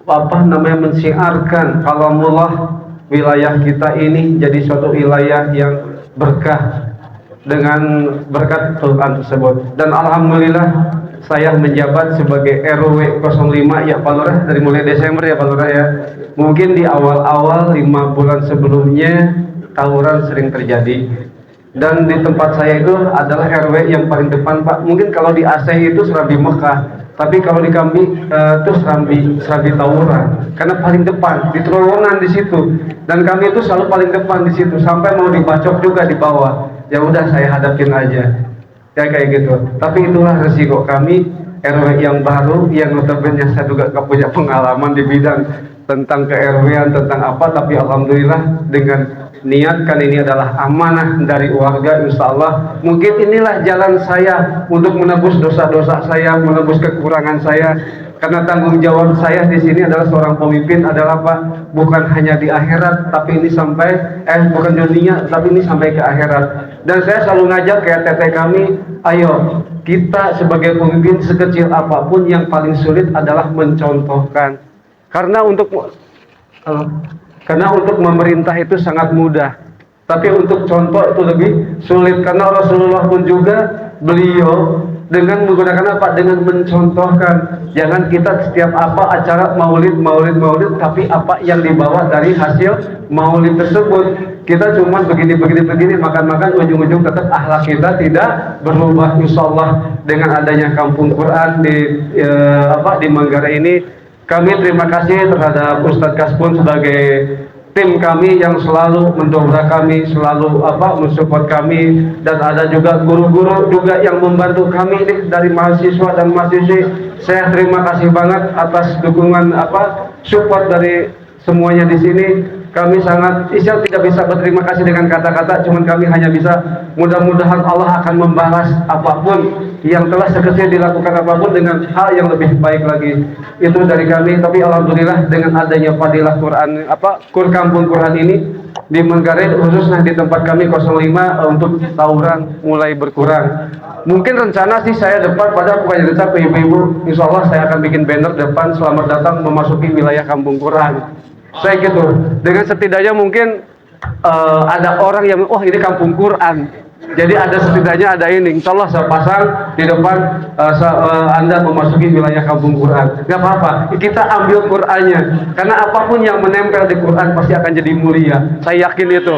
S9: mensiarkan kalamullah, wilayah kita ini jadi suatu wilayah yang berkah dengan berkat Quran tersebut. Dan alhamdulillah saya menjabat sebagai RW 05 ya Pak Lurah, dari mulai Desember ya Pak Lurah ya. Mungkin di awal-awal 5 bulan sebelumnya tawuran sering terjadi, dan di tempat saya itu adalah RW yang paling depan Pak. Mungkin kalau di Aceh itu Serambi Mekah, tapi kalau di kami itu Serambi Tawuran, karena paling depan di terowongan di situ, dan kami itu selalu paling depan di situ, sampai mau dibacok juga di bawah. Ya udah saya hadapin aja, ya kayak gitu. Tapi itulah resiko kami RW yang baru, yang notabene saya juga gak punya pengalaman di bidang tentang ke-RW-an, tentang apa, tapi alhamdulillah dengan niat kan ini adalah amanah dari warga, insya Allah mungkin inilah jalan saya untuk menebus dosa-dosa saya, menebus kekurangan saya, karena tanggung jawab saya di sini adalah seorang pemimpin adalah Pak, bukan hanya di akhirat, tapi ini sampai bukan dunia, tapi ini sampai ke akhirat. Dan saya selalu ngajak kayak teteh kami, ayo kita sebagai pemimpin sekecil apapun yang paling sulit adalah mencontohkan. Karena untuk memerintah itu sangat mudah, tapi untuk contoh itu lebih sulit. Karena Rasulullah pun juga beliau dengan menggunakan apa? Dengan mencontohkan. Jangan kita setiap apa acara maulid, tapi apa yang dibawa dari hasil maulid tersebut. Kita cuma begini, makan-makan, ujung-ujung tetap akhlak kita tidak berubah. Insyaallah dengan adanya Kampung Quran di Manggarai ini, kami terima kasih terhadap Ustadz Kaspun sebagai tim kami yang selalu mendobrak kami, selalu mensupport kami, dan ada juga guru-guru juga yang membantu kami nih, dari mahasiswa dan mahasiswi. Saya terima kasih banget atas dukungan support dari semuanya di sini. Kami sangat tidak bisa berterima kasih dengan kata-kata, cuman kami hanya bisa mudah-mudahan Allah akan membalas apapun yang telah sekecil dilakukan apapun dengan hal yang lebih baik lagi. Itu dari kami. Tapi alhamdulillah dengan adanya fadilah Quran Kampung Quran ini di Manggarai, khususnya di tempat kami 05, untuk tawuran mulai berkurang. Mungkin rencana sih saya depan, padahal bukannya rencana ke ibu-ibu, insya Allah saya akan bikin banner depan, selamat datang memasuki wilayah Kampung Quran. Saya gitu, dengan setidaknya mungkin ada orang yang ini Kampung Quran, jadi ada setidaknya ada ini. Insya Allah saya pasang di depan Anda memasuki wilayah Kampung Quran. Gak apa-apa, kita ambil Qurannya, karena apapun yang menempel di Quran pasti akan jadi mulia. Saya yakin itu.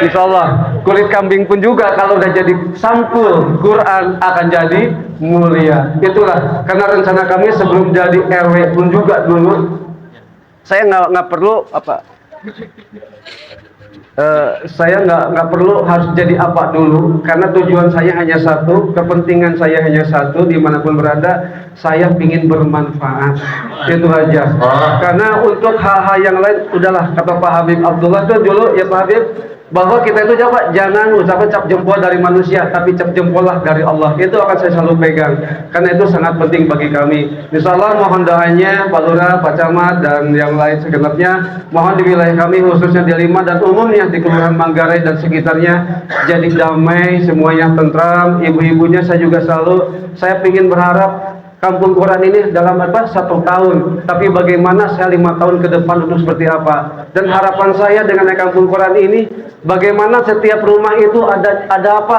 S9: Insya Allah kulit kambing pun juga kalau udah jadi sampul Quran akan jadi mulia. Itulah karena rencana kami sebelum jadi RW pun juga dulu, saya nggak perlu saya nggak perlu harus jadi apa dulu, karena tujuan saya hanya satu, kepentingan saya hanya satu, dimanapun berada saya ingin bermanfaat, itu aja. Karena untuk hal-hal yang lain udahlah, kata Pak Habib Abdullah itu dulu ya Pak Habib, bahwa kita itu jangan ucapan cap jempol dari manusia, tapi cap jempol lah dari Allah. Itu akan saya selalu pegang, karena itu sangat penting bagi kami. Insya Allah mohon doanya Pak Lurah, Pak Camat, dan yang lain segenapnya, mohon di wilayah kami khususnya di Lima dan umumnya di Kelurahan Manggarai dan sekitarnya jadi damai, semuanya tentram. Ibu-ibunya saya juga selalu, saya ingin berharap Kampung Quran ini dalam 1 tahun, tapi bagaimana saya 5 tahun ke depan untuk seperti apa. Dan harapan saya dengan Kampung Quran ini, bagaimana setiap rumah itu ada apa,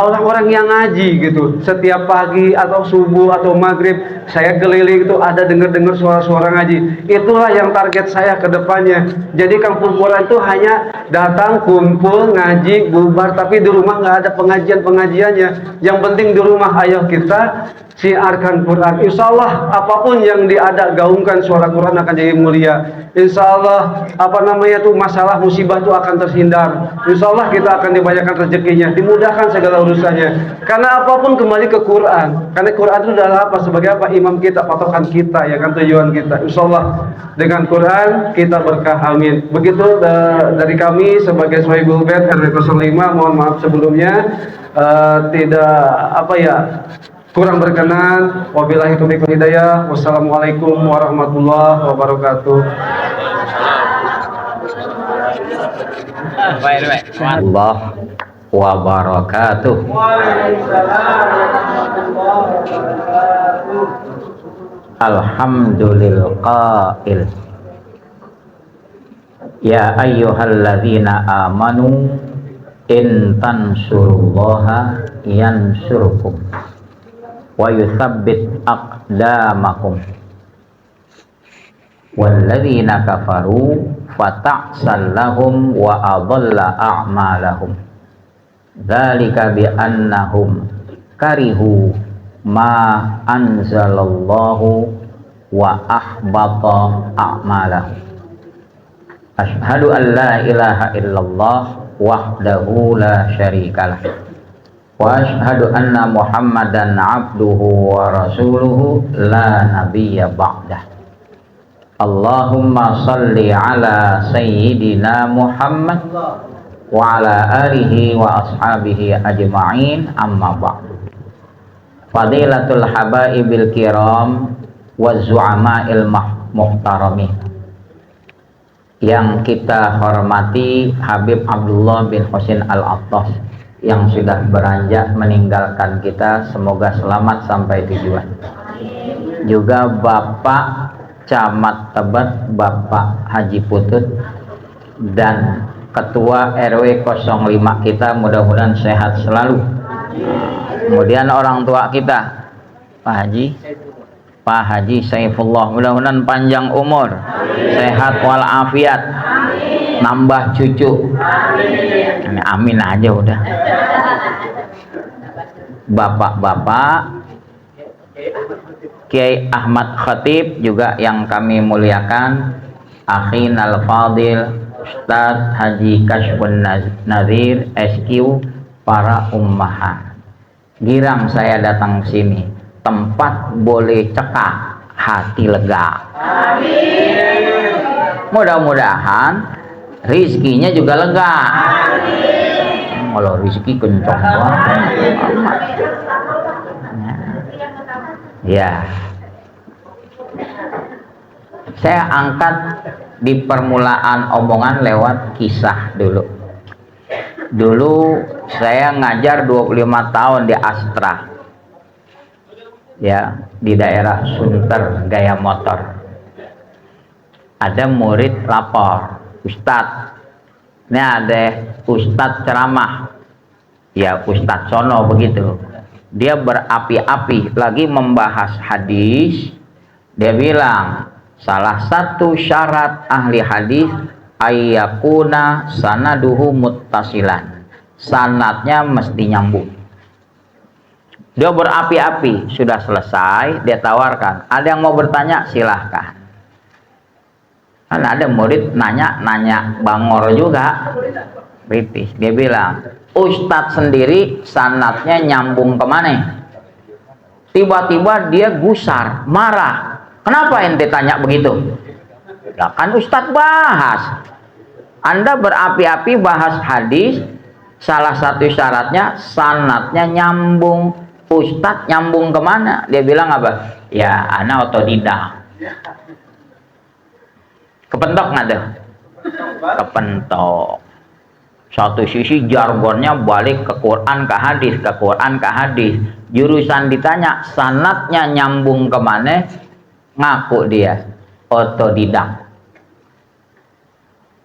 S9: orang-orang yang ngaji gitu. Setiap pagi atau subuh atau maghrib saya keliling itu ada dengar suara-suara ngaji. Itulah yang target saya ke depannya. Jadi Kampung Quran itu hanya datang, kumpul, ngaji, bubar, tapi di rumah nggak ada pengajiannya. Yang penting di rumah, ayo kita siarkan Quran. Insya Allah apapun yang gaungkan suara Quran akan jadi mulia. Insya Allah masalah musibah itu akan terhindar. Insya Allah kita akan dibanyakan rezekinya, dimudahkan segala urusannya. Karena apapun kembali ke Quran. Karena Quran itu adalah apa? Sebagai apa? Imam kita, patokan kita, ya kan, tujuan kita. Insya Allah dengan Quran kita berkah, amin. Begitu dari kami sebagai Sohibul Bait RW 05. Mohon maaf sebelumnya kurang berkenan. Wabillahi taufiq wal hidayah. Wassalamualaikum warahmatullahi wabarakatuh.
S10: Allah wabarakatuh. Alhamdulillah qail. Ya ayyuhalladzina amanu in tansurullaha yansurkum wa yuthabbit aqdamakum walladzina kafaru fata'sal lahum wa adalla a'malahum dzalika bi annahum karihu ma anzalallahu wa ahbata a'malahum. Asyhadu an la ilaha illallah wahdahu la syarikalah wa asyhadu anna Muhammadan abduhu wa rasuluhu la nabiyya ba'dah. Allahumma salli ala sayyidina Muhammad wa ala alihi wa ashabihi ajma'in, amma ba'du. Fadilatul habaibil kiram wa zu'ama'il muhtarami, yang kita hormati Habib Abdullah bin Husin Al-Attas yang sudah beranjak meninggalkan kita, semoga selamat sampai tujuan. Juga Bapak Camat Tebet, Bapak Haji Putut, dan Ketua RW 05 kita, mudah-mudahan sehat selalu. Kemudian orang tua kita Pak Haji Saifullah, mudah-mudahan panjang umur, sehat walafiat, nambah cucu. Amin aja udah. Bapak-bapak, Kiai Ahmad Khatib juga yang kami muliakan, Akhin Al-Fadil Ustadz Haji Kashfun Nazir SQ, para ummahat. Girang saya datang sini, tempat boleh cekak, hati lega. Amin. Mudah-mudahan rizkinya juga lega. Amin. Kalau rizki kencang banget. Ya. Saya angkat di permulaan omongan lewat kisah dulu. Dulu saya ngajar 25 tahun di Astra. Ya, di daerah Sunter, Gaya Motor. Ada murid lapor, Ustadz, ini ada Ustadz ceramah, ya Ustadz Sono begitu. Dia berapi-api lagi membahas hadis. Dia bilang salah satu syarat ahli hadis ayyakuna sanaduhu muttasilan, sanadnya mesti nyambung. Dia berapi-api, sudah selesai, dia tawarkan, ada yang mau bertanya silahkan. Kan ada murid nanya bangor juga, kritis. Dia bilang, Ustadz sendiri sanatnya nyambung kemana? Tiba-tiba dia gusar, marah. Kenapa ente tanya begitu? Ya kan Ustadz bahas. Anda berapi-api bahas hadis, salah satu syaratnya sanatnya nyambung. Ustadz nyambung kemana? Dia bilang apa? Ya, ana otodidak. Kepentok nggak tuh? Kepentok. Satu sisi jargonnya balik ke Quran ke hadis, ke Quran ke hadis. Jurusan ditanya sanatnya nyambung kemana? Ngaku dia otodidak.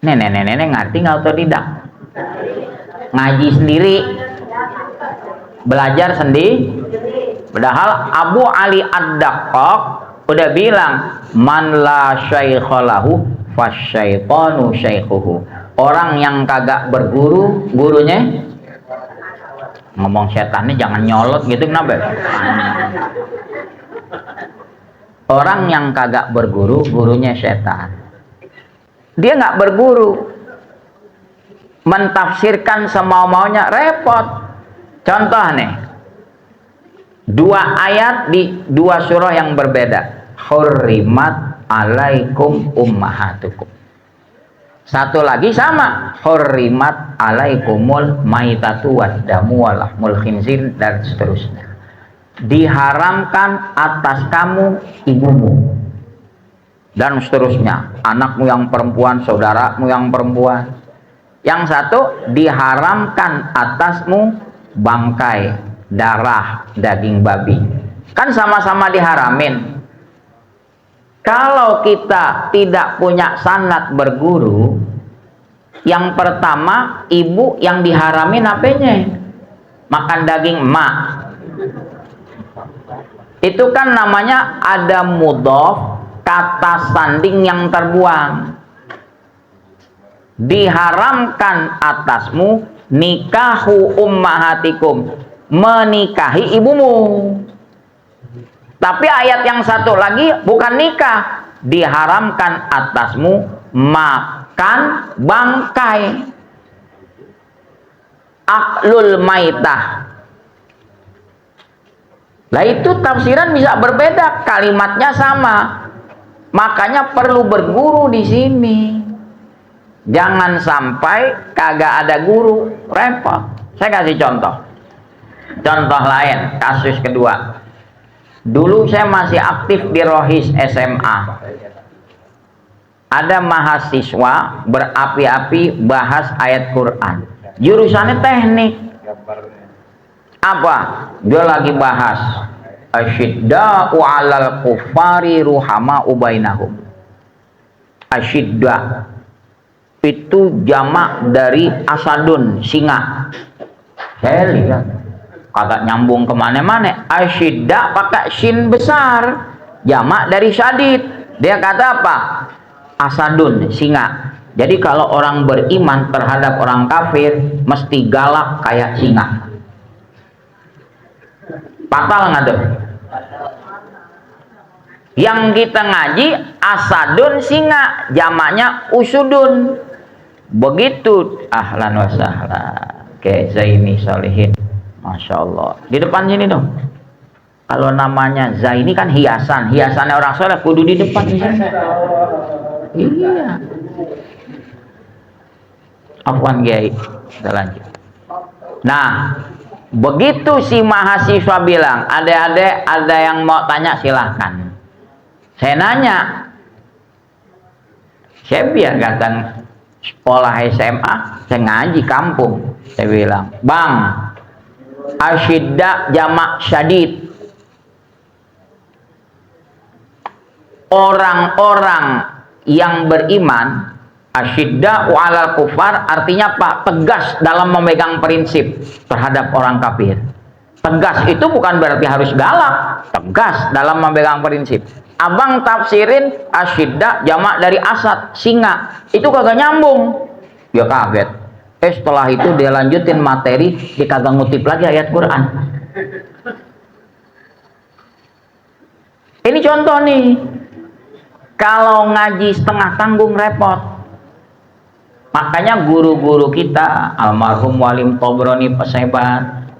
S10: Nenek ngerti nggak otodidak? Ngaji sendiri, belajar sendiri. Padahal Abu Ali Ad-Daqqaq udah bilang, man la syaikhalahu fasyaitanu syaikhuhu. Orang yang kagak berguru, gurunya. Ngomong setannya jangan nyolot gitu, kenapa? Orang yang kagak berguru, gurunya setan. Dia nggak berguru, mentafsirkan semau-maunya, repot. Contoh nih, 2 ayat di 2 surah yang berbeda. Hurrimat alaikum ummahatukum. Satu lagi sama, hurrimat alaikumul maitatu waddamu walahmul khinzir, dan seterusnya. Diharamkan atas kamu ibumu, dan seterusnya, anakmu yang perempuan, saudaramu yang perempuan. Yang satu, diharamkan atasmu bangkai, darah, daging babi. Kan sama-sama diharamin. Kalau kita tidak punya sanad berguru, yang pertama, ibu yang diharamin apanya? Makan daging emak. Itu kan namanya ada mudhof, kata sanding yang terbuang. Diharamkan atasmu nikahu ummahatikum, menikahi ibumu. Tapi ayat yang satu lagi bukan nikah, diharamkan atasmu makan bangkai, aklul maitah. Lah itu tafsiran bisa berbeda, kalimatnya sama. Makanya perlu berguru di sini. Jangan sampai kagak ada guru, repot. Saya kasih contoh. Contoh lain, kasus kedua. Dulu saya masih aktif di Rohis SMA. Ada mahasiswa berapi-api bahas ayat Quran. Jurusannya teknik. Apa? Dia lagi bahas asyidda'u 'alal kufari ruhama'u bainahum. Asyidda itu jamak dari asadun, singa. Saya lihat kagak nyambung kemana-mana. Asyidda pakai shin besar, jamak dari syadid. Dia kata apa? Asadun, singa. Jadi kalau orang beriman terhadap orang kafir mesti galak kayak singa. Fatal nggak tuh? Yang kita ngaji asadun singa, jamaknya usudun. Begitu, ahlan wa sahlan ke Zaini Solihin, masya Allah. Di depan sini dong. Kalau namanya Zaini kan hiasan, hiasannya orang soleh kudu di depan sini. Iya. Afwan Kiai, kita lanjut. Nah, begitu si mahasiswa bilang, adik-adik ada yang mau tanya silahkan. Saya nanya, saya biar datang sekolah SMA, saya ngaji kampung. Saya bilang, bang, asyidda jamak syadid. Orang-orang yang beriman, asyidda wa'alal kufar, artinya apa? Tegas dalam memegang prinsip terhadap orang kafir. Tegas itu bukan berarti harus galak, tegas dalam memegang prinsip. Abang tafsirin asyidda jamak dari asad, singa, itu kagak nyambung. Dia kaget. Setelah itu dia lanjutin materi, dia kagak ngutip lagi ayat Quran. Ini contoh nih. Kalau ngaji setengah tanggung repot. Makanya guru-guru kita, almarhum Walim Tobroni Pesebat,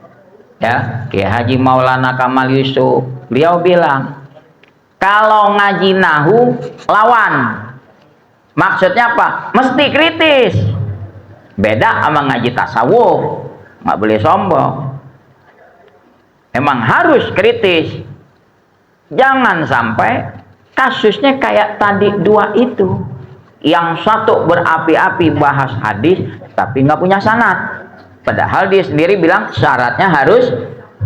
S10: ya, Kiai Haji Maulana Kamal Yusuf, beliau bilang, kalau ngaji nahu lawan. Maksudnya apa? Mesti kritis. Beda sama ngaji tasawuf, nggak boleh sombong. Emang harus kritis. Jangan sampai kasusnya kayak tadi dua itu, yang satu berapi-api bahas hadis tapi nggak punya sanad, padahal dia sendiri bilang syaratnya harus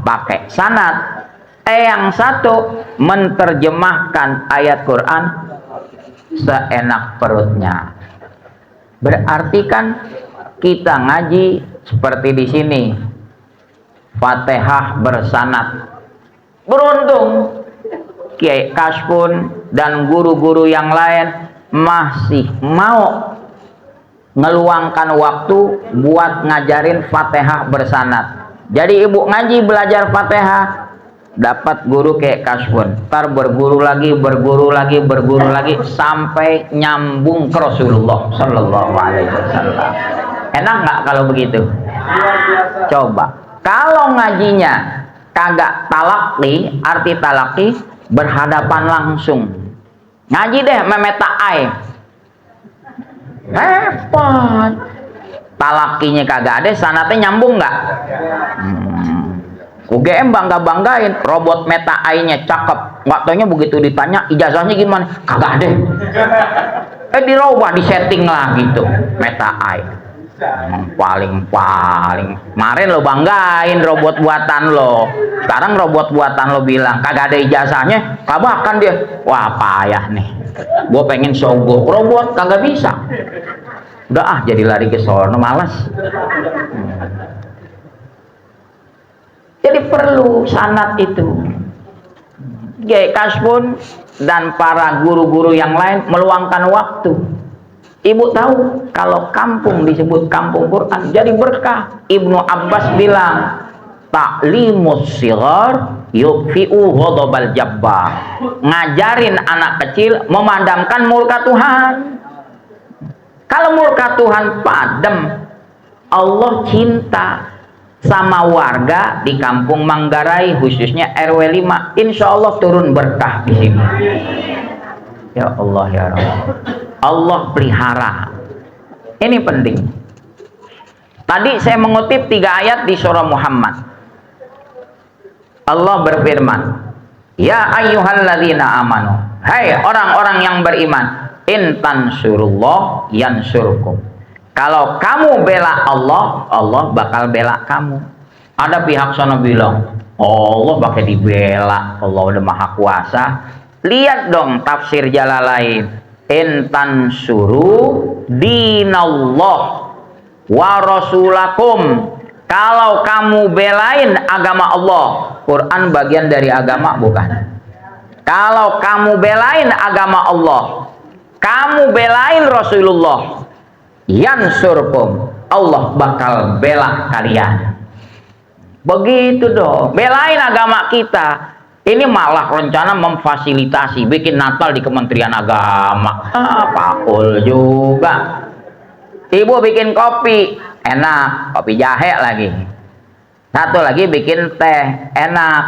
S10: pakai sanad. Yang satu menerjemahkan ayat Quran seenak perutnya. Berarti kan kita ngaji seperti di sini, Fatihah bersanad. Beruntung Kiai Kaspun dan guru-guru yang lain masih mau ngeluangkan waktu buat ngajarin Fatihah bersanad. Jadi ibu ngaji belajar Fatihah, dapat guru kayak Kaspun, ntar berguru lagi sampai nyambung ke Rasulullah Sallallahu Alaihi Wasallam. Enak nggak kalau begitu? Coba kalau ngajinya kagak talaki, arti talaki berhadapan langsung, ngaji deh memeta ai, repot. Talakinya kagak ada, sanatnya nyambung nggak? UGM bangga-banggain robot meta ai-nya cakep, nggak taunya begitu ditanya ijazahnya gimana, kagak ada. Dirubah, disetting lah gitu meta ai. Paling kemarin lo banggain robot buatan lo, sekarang robot buatan lo bilang kagak ada ijazahnya, kabakan dia, wah payah nih, gue pengen sogok robot kagak bisa, udah jadi lari ke sono, malas. Jadi perlu sanad itu. Kiai Kaspun dan para guru-guru yang lain meluangkan waktu. Ibu tahu kalau kampung disebut kampung Quran jadi berkah. Ibnu Abbas bilang, ta'limus shighar yukfi'u ghadabal jabbar. Ngajarin anak kecil memadamkan murka Tuhan. Kalau murka Tuhan padam, Allah cinta sama warga di kampung Manggarai, khususnya RW 5, insya Allah turun berkah di sini. Ya Allah ya Rabb, Allah pelihara. Ini penting. Tadi saya mengutip 3 ayat di surah Muhammad. Allah berfirman, ya ayyuhalladzina amanu, hai orang-orang yang beriman, in tansurullah yansurkum. Kalau kamu bela Allah, Allah bakal bela kamu. Ada pihak sana bilang, Allah pakai dibela, Allah udah maha kuasa. Lihat dong tafsir Jalalain, in tansuru dinallah wa rasulakum. Kalau kamu belain agama Allah, Quran bagian dari agama bukan? Kalau kamu belain agama Allah, kamu belain Rasulullah, yansurkum, Allah bakal bela kalian. Begitu dong, belain agama kita. Ini malah rencana memfasilitasi bikin Natal di Kementerian Agama. Pakul juga. Ibu bikin kopi, enak, kopi jahe lagi. Satu lagi bikin teh, enak.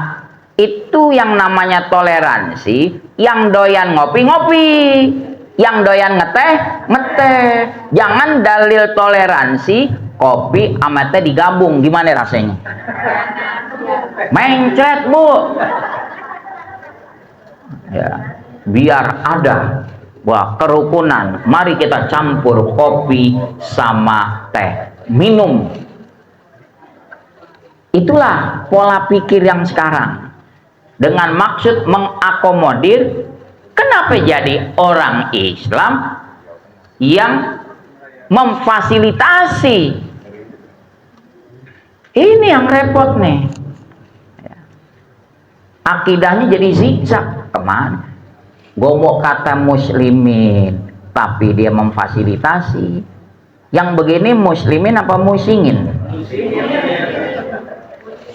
S10: Itu yang namanya toleransi. Yang doyan ngopi-ngopi, yang doyan ngeteh. Jangan dalil toleransi kopi sama teh digabung, gimana rasanya? Mencret, Bu. Ya, biar ada kerukunan. Mari kita campur kopi sama teh, minum. Itulah pola pikir yang sekarang, dengan maksud mengakomodir. Kenapa jadi orang Islam yang memfasilitasi? Ini yang repot nih. Akidahnya jadi zigzag. Kemana? Gomok kata muslimin, tapi dia memfasilitasi. Yang begini muslimin apa musingin?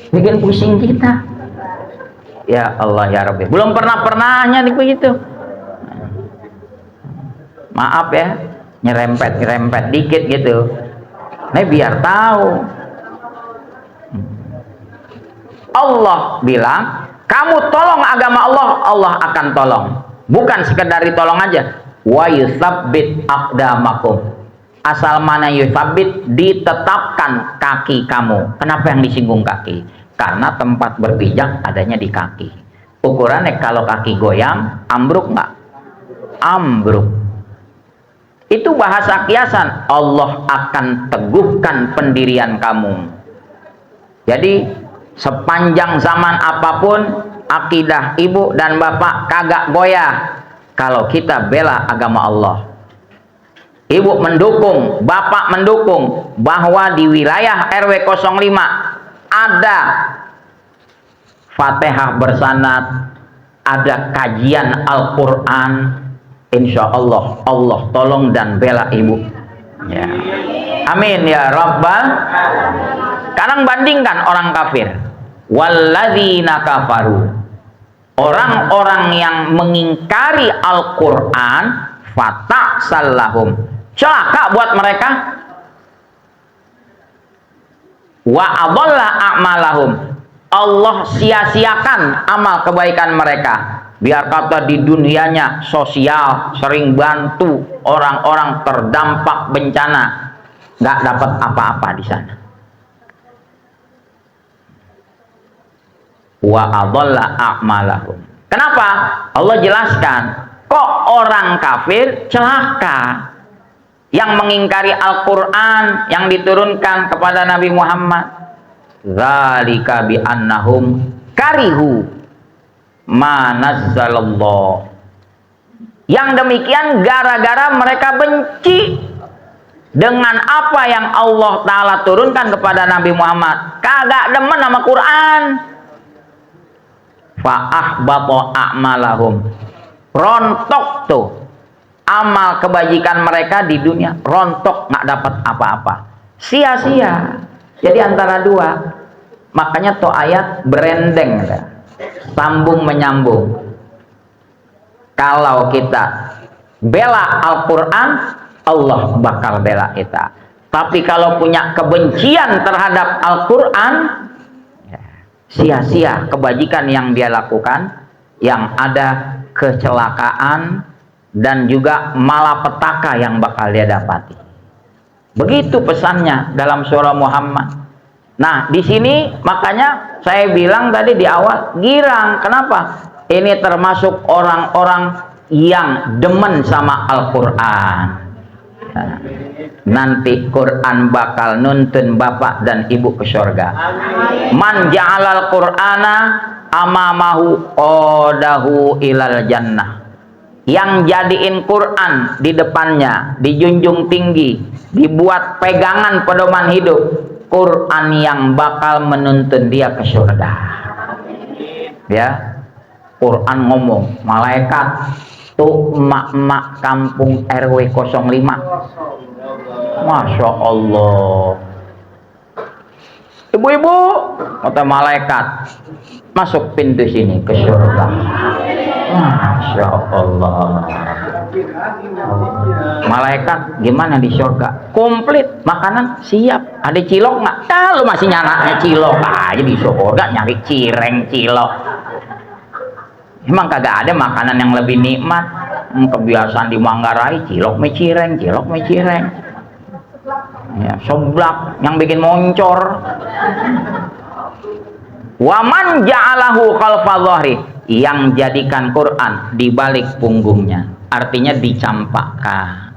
S10: Bikin pusing kita. Ya Allah ya Rabbi. Belum pernahnya nih begitu. Maaf ya, nyerempet dikit gitu. Nah, biar tahu. Allah bilang, kamu tolong agama Allah, Allah akan tolong. Bukan sekedar ditolong aja. Wa yutsabbit aqdamakum. Asal mana yutsabbit, ditetapkan kaki kamu. Kenapa yang disinggung kaki? Karena tempat berpijak adanya di kaki. Ukurannya kalau kaki goyang, ambruk nggak? Ambruk. Itu bahasa kiasan. Allah akan teguhkan pendirian kamu. Jadi sepanjang zaman apapun, akidah ibu dan bapak kagak goyah kalau kita bela agama Allah. Ibu mendukung, bapak mendukung bahwa di wilayah RW 05 ada Fatihah bersanad, ada kajian Al-Quran. Insya Allah, Allah tolong dan bela ibu. Ya. Amin ya Rabbal. Sekarang bandingkan orang kafir. Walladzina kafaru. Orang-orang yang mengingkari Al-Quran, fatasallahum. Celaka buat mereka. Wa adalla a'malahum. Allah sia-siakan amal kebaikan mereka. Biar kata di dunianya sosial, sering bantu orang-orang terdampak bencana, nggak dapat apa-apa di sana. Wa adalla a'malahum. Kenapa? Allah jelaskan, kok orang kafir celaka yang mengingkari Al-Quran yang diturunkan kepada Nabi Muhammad. Dzalika bi annahum karihu ma nazzalallah. Yang demikian gara-gara mereka benci dengan apa yang Allah Ta'ala turunkan kepada Nabi Muhammad. Kagak demen sama Quran. Fa'ahbata a'malahum. Rontok tuh amal kebajikan mereka di dunia. Rontok, nggak dapat apa-apa, sia-sia. Jadi antara dua. Makanya tuh ayat berendeng, sambung menyambung. Kalau kita bela Al-Quran, Allah bakal bela kita. Tapi kalau punya kebencian terhadap Al-Quran, sia-sia kebajikan yang dia lakukan, yang ada kecelakaan dan juga malapetaka yang bakal dia dapati. Begitu pesannya dalam surah Muhammad. Nah, di sini makanya saya bilang tadi di awal, girang. Kenapa? Ini termasuk orang-orang yang demen sama Al-Quran. Nah, nanti Quran bakal nuntun bapak dan ibu ke surga. Man ja'alal Qur'ana amamahu qadahu ilal jannah. Yang jadiin Quran di depannya, dijunjung tinggi, dibuat pegangan pedoman hidup, Quran yang bakal menuntun dia ke surga. Ya, Quran ngomong, malaikat tuh emak-emak kampung RW 05. Masya Allah. Ibu-ibu, kata malaikat, masuk pintu sini ke surga. Masya Allah. Malaikat gimana di surga? Komplit, makanan siap. Ada cilok nggak? Kalau masih nyana cilok aja di surga, nyari cireng cilok. Emang kagak ada makanan yang lebih nikmat. Kebiasaan di Manggarai, cilok me cireng, cilok me cireng. Ya, seblak yang bikin moncor. Waman ja'alahu khalfa dhahri, yang jadikan Quran di balik punggungnya, artinya dicampakkan.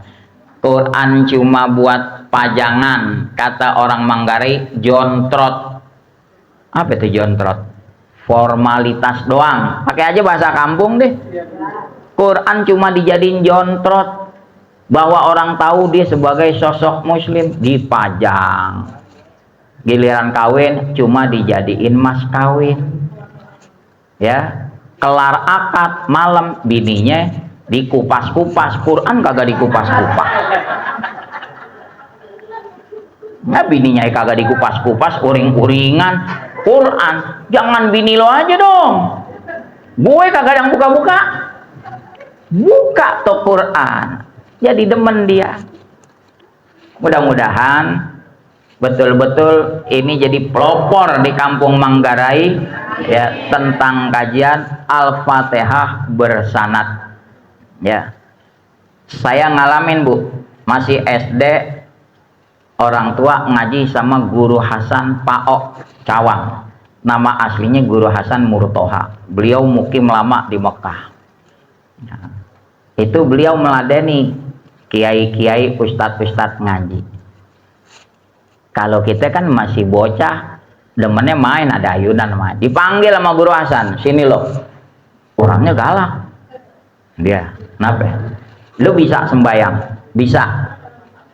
S10: Quran cuma buat pajangan, kata orang Manggarai, jontrot. Apa itu jontrot? Formalitas doang. Pakai aja bahasa kampung deh. Quran cuma dijadiin jontrot, bahwa orang tahu dia sebagai sosok muslim, dipajang. Giliran kawin cuma dijadiin mas kawin. Ya, kelar akad malam bininya dikupas-kupas. Quran kagak dikupas-kupas. Nah, bininya kagak dikupas-kupas, uring-uringan. Quran, jangan bini lo aja dong. Gue kagak yang buka-buka. Buka tuh Quran. jadi demen dia. Mudah-mudahan betul-betul ini jadi pelopor di Kampung Manggarai ya, tentang kajian Al-Fatihah bersanad ya. Saya ngalamin Bu, masih SD, orang tua ngaji sama Guru Hasan Paok Cawang. Nama aslinya Guru Hasan Murtoha. Beliau mukim lama di Mekah. Nah, itu beliau meladeni kiai-kiai, ustadz-ustadz ngaji. Kalau kita kan masih bocah, demennya main, ada ayunan main. Dipanggil sama Guru Hasan, sini loh. Orangnya galak. Dia, kenapa? Lu bisa sembayang? Bisa.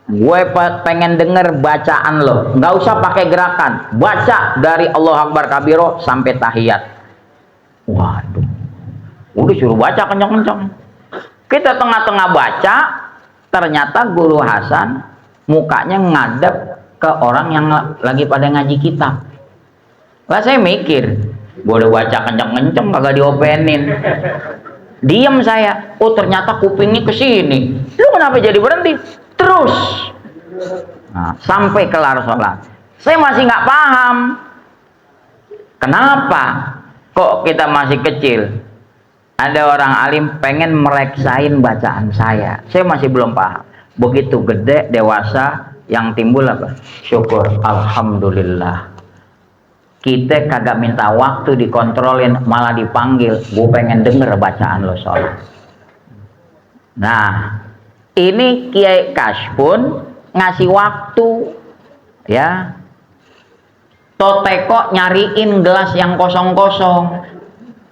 S10: Gue pengen denger bacaan lo, nggak usah pakai gerakan, baca dari Allah Akbar Kabiro sampai tahiyat. Waduh, udah suruh baca kencang-kencang. Kita tengah-tengah baca, ternyata Guru Hasan mukanya ngadep ke orang yang lagi pada ngaji kitab. Lah saya mikir, boleh baca kencang-kencang kagak diopenin. Diam saya, oh ternyata kupingnya ke sini. Lu kenapa jadi berhenti? Terus nah, sampai kelar sholat. Saya masih nggak paham kenapa kok kita masih kecil ada orang alim pengen mereksain bacaan saya masih belum paham. Begitu gede dewasa yang timbul apa? Syukur, alhamdulillah. Kita kagak minta waktu dikontrolin, malah dipanggil. Gue pengen denger bacaan lo sholat. Nah, ini Kiai Kashfun ngasih waktu ya. Toteko nyariin gelas yang kosong-kosong.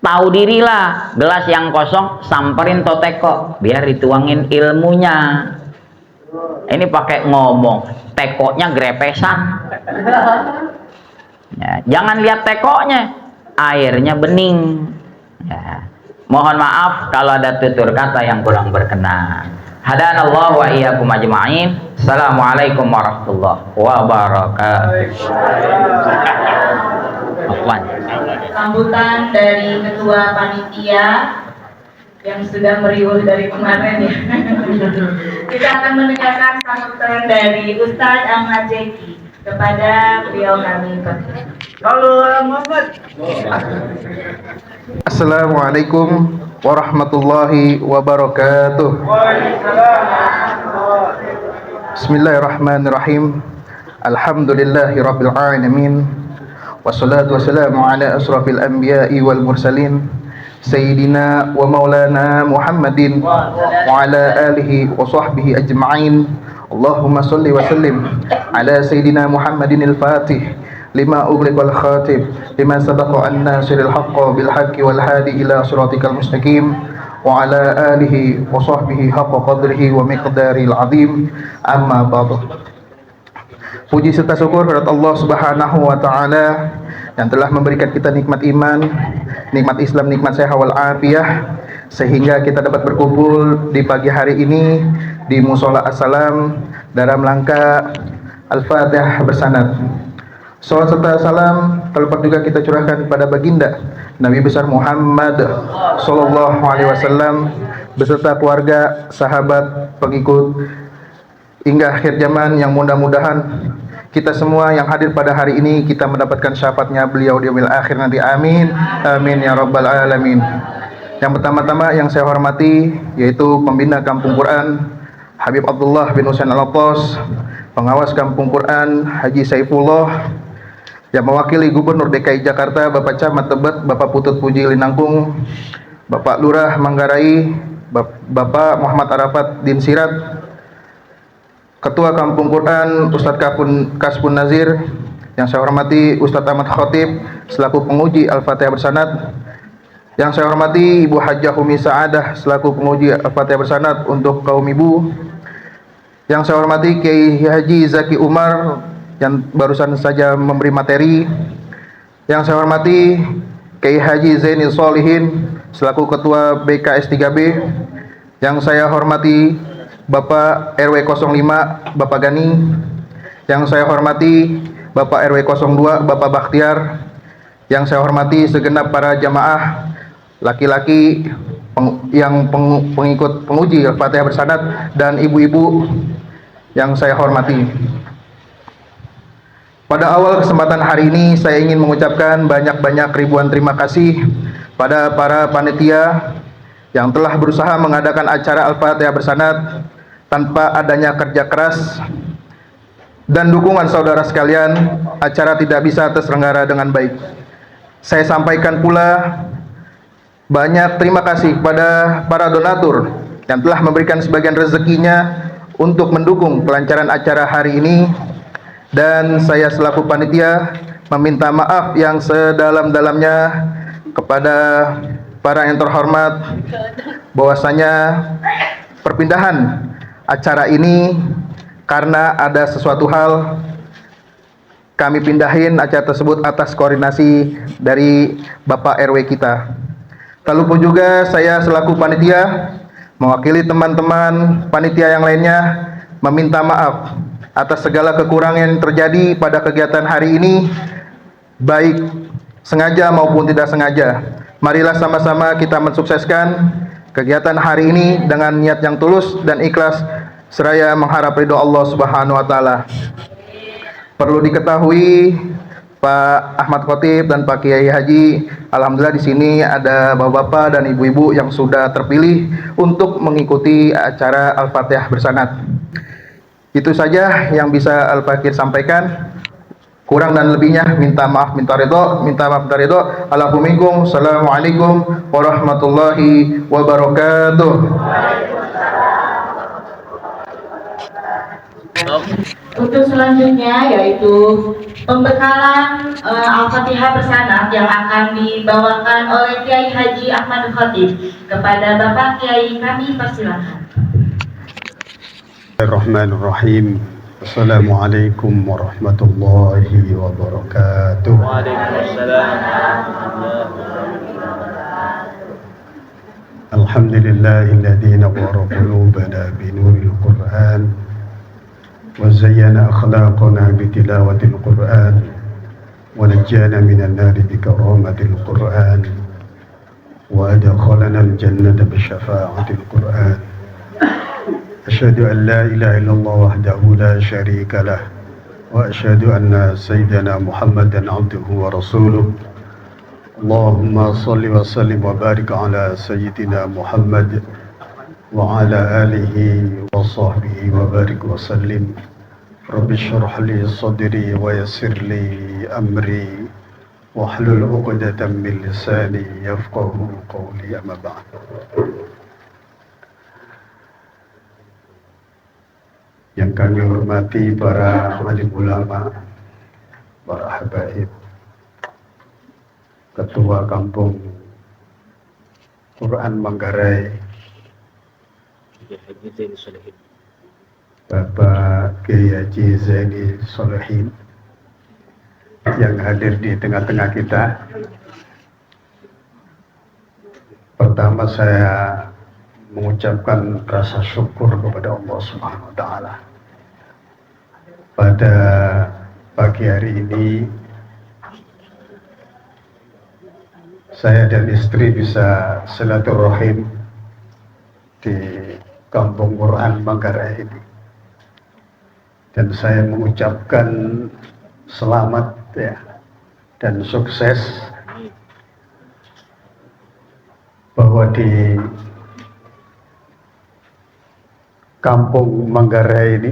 S10: Tahu dirilah, gelas yang kosong samperin Toteko biar dituangin ilmunya. Ini pakai ngomong, tekonya grepesan. Ya, jangan lihat tekonya, airnya bening. Ya. Mohon maaf kalau ada tutur kata yang kurang berkenan. Hadanallahu wa iyyakum ajma'in. Assalamualaikum warahmatullahi wabarakatuh.
S3: Sambutan dari ketua panitia yang sudah meriuh dari kemarin ya. Kita akan mendengarkan sambutan dari Ustadz Ahmad Zeki kepada beliau kami.
S11: Assalamualaikum warahmatullahi wabarakatuh. Bismillahirrahmanirrahim. Alhamdulillahi rabbil alamin. Wassalatu wassalamu ala asrafil anbiya'i wal mursalin Sayyidina wa maulana Muhammadin wa ala alihi wa sahbihi ajma'in. Allahumma salli wa sallim ala Sayyidina Muhammadin al-Fatih lima ughliq wal khatib lima sabaqa an-nasiril haqqa bil haqqi wal hadi ila siratikal mustaqim wa ala alihi wa sahbihi haqqa qadrihi wa miqdaril azim. Amma ba'du. Puji serta syukur kepada Allah Subhanahu wa taala yang telah memberikan kita nikmat iman, nikmat Islam, nikmat sehat wal afiyah, sehingga kita dapat berkumpul di pagi hari ini di Musola As-Salam dalam rangka Al-Fatihah bersanad. Salawat serta salam terlepas juga kita curahkan kepada baginda Nabi besar Muhammad sallallahu alaihi wasallam beserta keluarga, sahabat, pengikut hingga akhir zaman, yang mudah-mudahan kita semua yang hadir pada hari ini kita mendapatkan syafaatnya beliau di yaumil akhir nanti. Amin. Amin ya rabbal alamin. Yang pertama-tama yang saya hormati yaitu pembina Kampung Quran Habib Abdullah bin Husain Al-Attas, pengawas Kampung Quran Haji Saifullah, yang mewakili Gubernur DKI Jakarta Bapak Camat Tebet, Bapak Putut Puji Linangkung, Bapak Lurah Manggarai, Bapak Muhammad Arafat Din Sirat, Ketua Kampung Quran Ustadz Kashfun Nazir, yang saya hormati Ustadz Ahmad Khotib selaku penguji Al-Fatihah bersanad, yang saya hormati Ibu Hajjah Umi Sa'adah selaku penguji Al-Fatihah bersanad untuk kaum ibu, yang saya hormati Kiai Haji Zaki Umar yang barusan saja memberi materi, yang saya hormati Kiai Haji Zainil Solihin selaku Ketua BKS 3B, yang saya hormati Bapak RW 05 Bapak Gani, yang saya hormati Bapak RW 02 Bapak Bakhtiar, yang saya hormati segenap para jamaah laki-laki pengikut penguji Al-Fatihah bersanad, dan ibu-ibu yang saya hormati. Pada awal kesempatan hari ini saya ingin mengucapkan banyak-banyak ribuan terima kasih pada para panitia yang telah berusaha mengadakan acara Al-Fatihah bersanad tanpa adanya kerja keras dan dukungan saudara sekalian, acara tidak bisa terselenggara dengan baik. Saya sampaikan pula banyak terima kasih kepada para donatur yang telah memberikan sebagian rezekinya untuk mendukung kelancaran acara hari ini, dan saya selaku panitia meminta maaf yang sedalam-dalamnya kepada para yang terhormat bahwasanya perpindahan acara ini karena ada sesuatu hal kami pindahin acara tersebut atas koordinasi dari Bapak RW kita. Lalu pun juga saya selaku panitia mewakili teman-teman panitia yang lainnya meminta maaf atas segala kekurangan yang terjadi pada kegiatan hari ini, baik sengaja maupun tidak sengaja. Marilah sama-sama kita mensukseskan kegiatan hari ini dengan niat yang tulus dan ikhlas, seraya mengharap ridho Allah Subhanahu wa taala. Perlu diketahui Pak Ahmad Khotib dan Pak Kiai Haji, alhamdulillah di sini ada bapak-bapak dan ibu-ibu yang sudah terpilih untuk mengikuti acara Al-Fatihah bersanad. Itu saja yang bisa Al-Fakir sampaikan. Kurang dan lebihnya minta maaf, minta ridho. Assalamualaikum warahmatullahi wabarakatuh.
S6: Untuk selanjutnya yaitu pembekalan Al-Fatihah bersanad yang akan dibawakan oleh Kiai Haji Ahmad Khotib. Kepada Bapak Kiai kami persilakan.
S12: Bismillahirrahmanirrahim. Assalamualaikum warahmatullahi wabarakatuh.
S4: Waalaikumsalam.
S12: Alhamdulillahilladzi nawwara qulubana binuril Qur'an wa zayyana akhlaqana bitilawatil Qur'an wa najjana minan nari bikaramatil Qur'an wa adkhalana al-jannata bisyafa'atil Qur'an. Asyhadu an la ilaha illallah wahdahu la syarika lah wa asyhadu anna sayyidana Muhammadan abduhu wa rasuluh. Allahumma salli wa sallim wa barik ala sayyidina Muhammad wa ala alihi wa sahbihi wa barik wa sallim. Rabbi shrah li sadri wa yassir li amri wa hlul 'uqdatam min lisani yafqahu qawli, amma ba'd. Yang kami hormati para alim ulama, para habaib, Ketua Kampung Quran Manggarai, Bapak Kiai Haji Zaini Solehin yang hadir di tengah-tengah kita. Pertama saya mengucapkan rasa syukur kepada Allah Subhanahu wa taala. Pada pagi hari ini saya dan istri bisa silaturahim di Kampung Quran Manggarai ini. Dan saya mengucapkan selamat ya dan sukses bahwa di Kampung Manggarai ini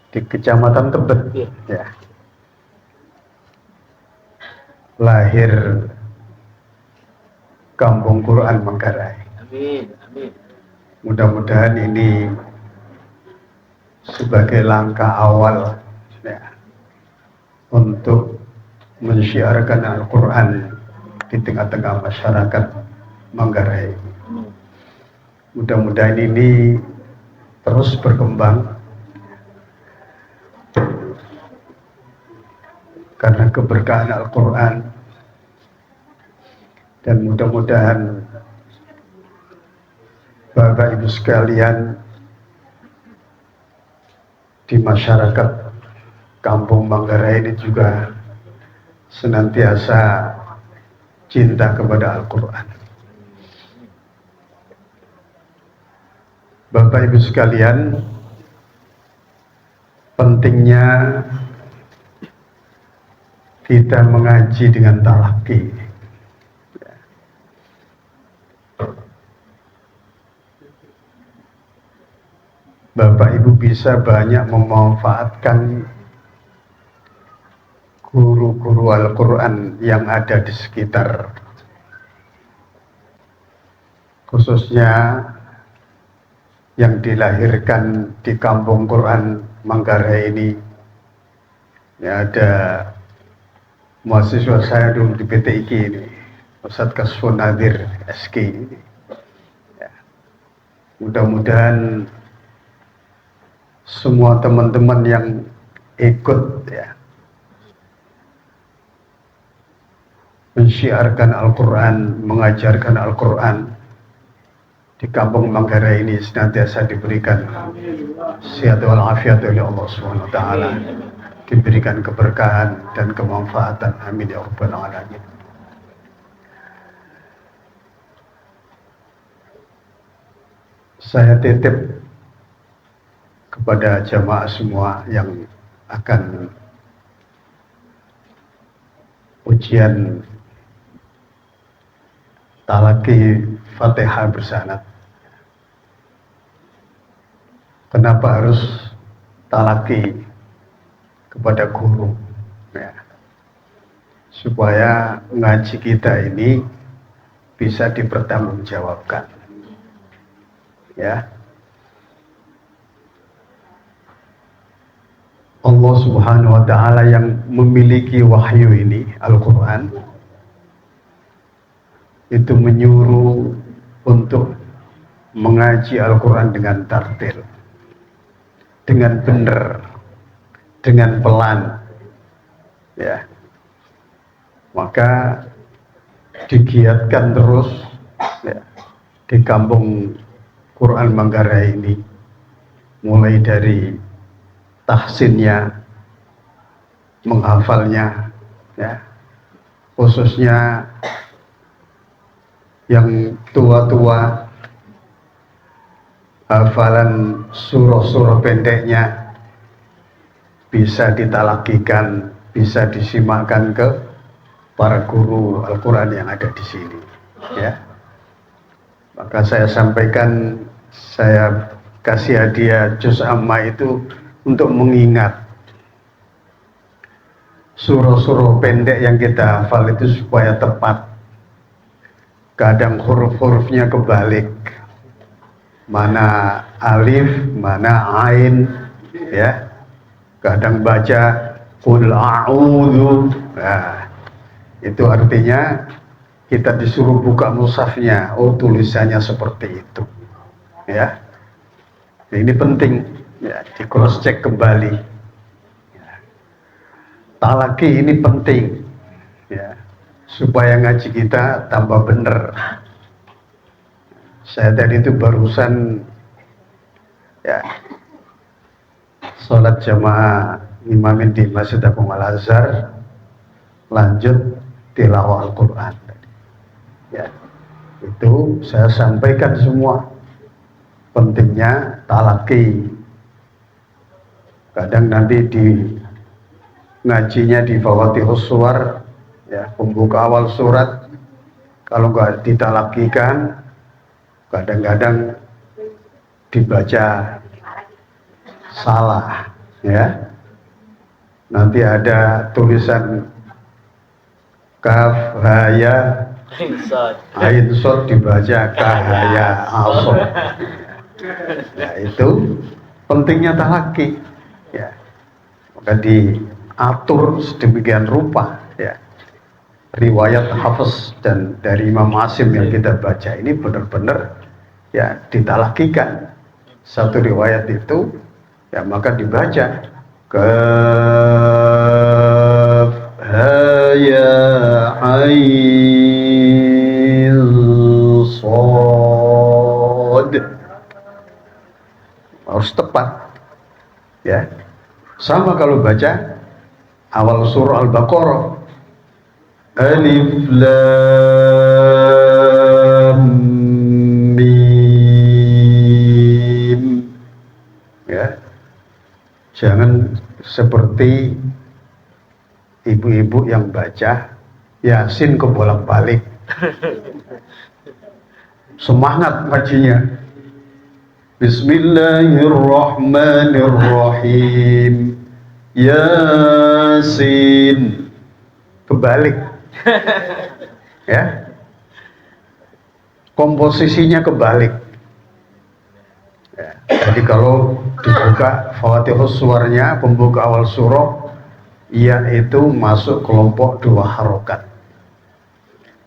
S12: di Kecamatan Tebet ya, lahir Kampung Quran Manggarai.
S4: Amin, amin.
S12: Mudah-mudahan ini sebagai langkah awal ya, untuk mensyiarkan Al-Quran di tengah-tengah masyarakat Manggarai. Mudah-mudahan ini terus berkembang karena keberkahan Al-Quran, dan mudah-mudahan Bapak Ibu sekalian di masyarakat Kampung Manggarai ini juga senantiasa cinta kepada Al-Quran. Bapak Ibu sekalian, pentingnya kita mengaji dengan talaki. Bapak Ibu bisa banyak memanfaatkan guru-guru Al-Quran yang ada di sekitar, khususnya yang dilahirkan di kampung Quran Manggarai ini. Ya, ada mahasiswa saya dulu di PTIK ini, Ustadz Kasfun Nadir SK ini. Ya. Mudah-mudahan semua teman-teman yang ikut ya mensyiarkan Al-Quran, mengajarkan Al-Quran di kampung Manggarai ini senantiasa diberikan sehat walafiat oleh Allah Subhanahu wa taala, diberikan keberkahan dan kemanfaatan. Amin ya rabbal alamin. Saya titip kepada jamaah semua yang akan ujian talaki Fatihah bersanad. Kenapa harus talaki kepada guru? Ya. Supaya ngaji kita ini bisa dipertanggungjawabkan. Ya. Allah Subhanahu wa taala yang memiliki wahyu ini, Al-Quran, itu menyuruh untuk mengaji Al-Quran dengan tartil, dengan benar, dengan pelan, ya. Maka digiatkan terus ya, di kampung Quran Manggarai ini, mulai dari tahsinnya, menghafalnya, ya, khususnya yang tua-tua, hafalan surah-surah pendeknya bisa ditalakikan, bisa disimakkan ke para guru Al-Quran yang ada di sini. Ya, maka saya sampaikan, saya kasih hadiah juz amma itu untuk mengingat surah-surah pendek yang kita hafal itu supaya tepat. Kadang huruf-hurufnya kebalik, mana alif, mana ain, ya. Kadang baca qul a'udzu, nah, itu artinya kita disuruh buka mushafnya, oh tulisannya seperti itu, ya. Ini penting, ya, di cross check kembali. Ya. Talaki ini penting, ya, supaya ngaji kita tambah benar. Saya tadi itu barusan ya sholat jamaah imamin di Masjid Agung Al-Azhar, lanjut tilawah Al-Quran. Ya, itu saya sampaikan semua pentingnya talaki. Kadang nanti di ngajinya di Fawatihus Suwar, ya, pembuka awal surat, kalau nggak ditalakikan, kadang-kadang dibaca salah, ya. Nanti ada tulisan kaf haya ain sod dibaca kahaya asod. Nah, itu pentingnya talaki, ya. Maka diatur sedemikian rupa, ya. Riwayat Hafiz dan dari Imam Asim yang kita baca ini benar-benar ya ditalakikan. Satu riwayat itu ya maka dibaca kaf ha ya ain shad, harus tepat, ya. Sama kalau baca awal surah Al-Baqarah, alif lam mim, Jangan seperti ibu-ibu yang baca Yasin kebolak-balik. Semangat ngajinya. Bismillahirrahmanirrahim. Yasin. Kebalik. Ya. Komposisinya kebalik. Ya. Jadi kalau dibuka Fatihus suaranya, pembuka awal surah, yaitu masuk kelompok 2 harokat.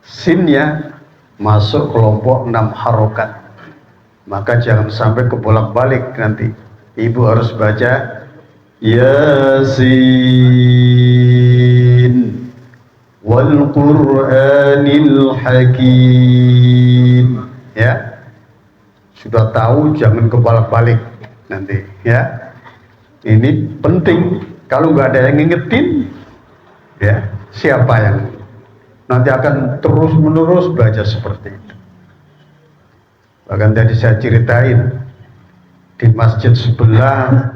S12: Sinnya masuk kelompok 6 harokat. Maka jangan sampai kebolak-balik nanti. Ibu harus baca Yasin wal Qur'anil Hakim. Ya, sudah tahu, jangan kebolak-balik nanti. Ya, ini penting. Kalau nggak ada yang ngingetin, ya siapa yang nanti akan terus-menerus baca seperti itu. Bahkan tadi saya ceritain di masjid sebelah,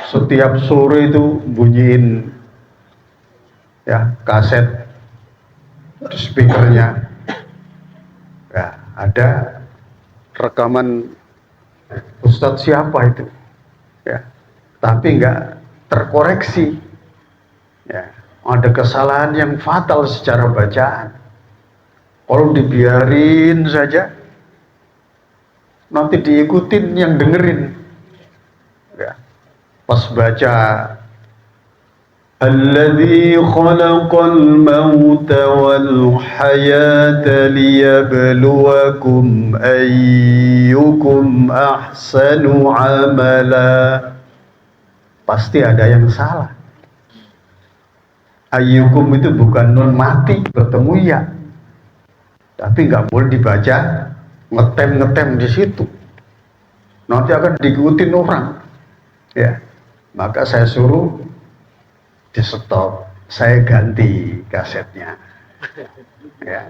S12: setiap sore itu bunyiin ya kaset di speakernya. Ya, ada rekaman Ustadz siapa itu, ya, tapi nggak terkoreksi. Ya, ada kesalahan yang fatal secara bacaan. Kalau dibiarin saja, nanti diikutin yang dengerin. Ya, pas baca Alladzi khalaqal mauta wal hayata liyabluwakum ayyukum ahsanu amala, pasti ada yang salah. Ayyukum itu bukan nun mati bertemu ya, tapi nggak boleh dibaca ngetem di situ, nanti akan diikutin orang. Ya, maka saya suruh di stop, saya ganti kasetnya, ya,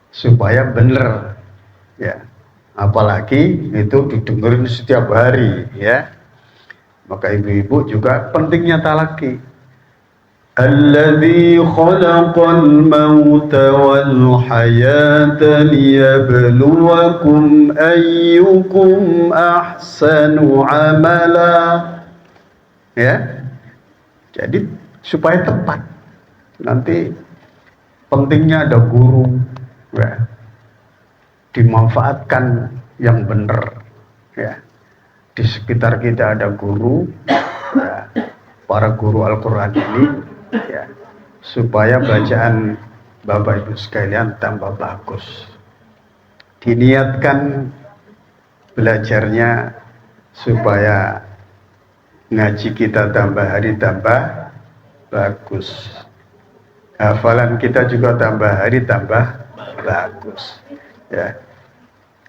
S12: supaya bener. Ya, apalagi itu didengerin setiap hari. Ya, maka ibu-ibu juga pentingnya talaki. Alladzi khalaqal mauta wal hayata liyabluwakum ayyukum ahsanu amala. Ya, jadi supaya tepat. Nanti pentingnya ada guru, ya, dimanfaatkan yang benar. Ya, di sekitar kita ada guru, ya, para guru Al-Quran ini, ya, supaya bacaan Bapak Ibu sekalian tambah bagus. Diniatkan belajarnya supaya ngaji kita tambah hari tambah bagus, hafalan kita juga tambah hari tambah bagus. Ya,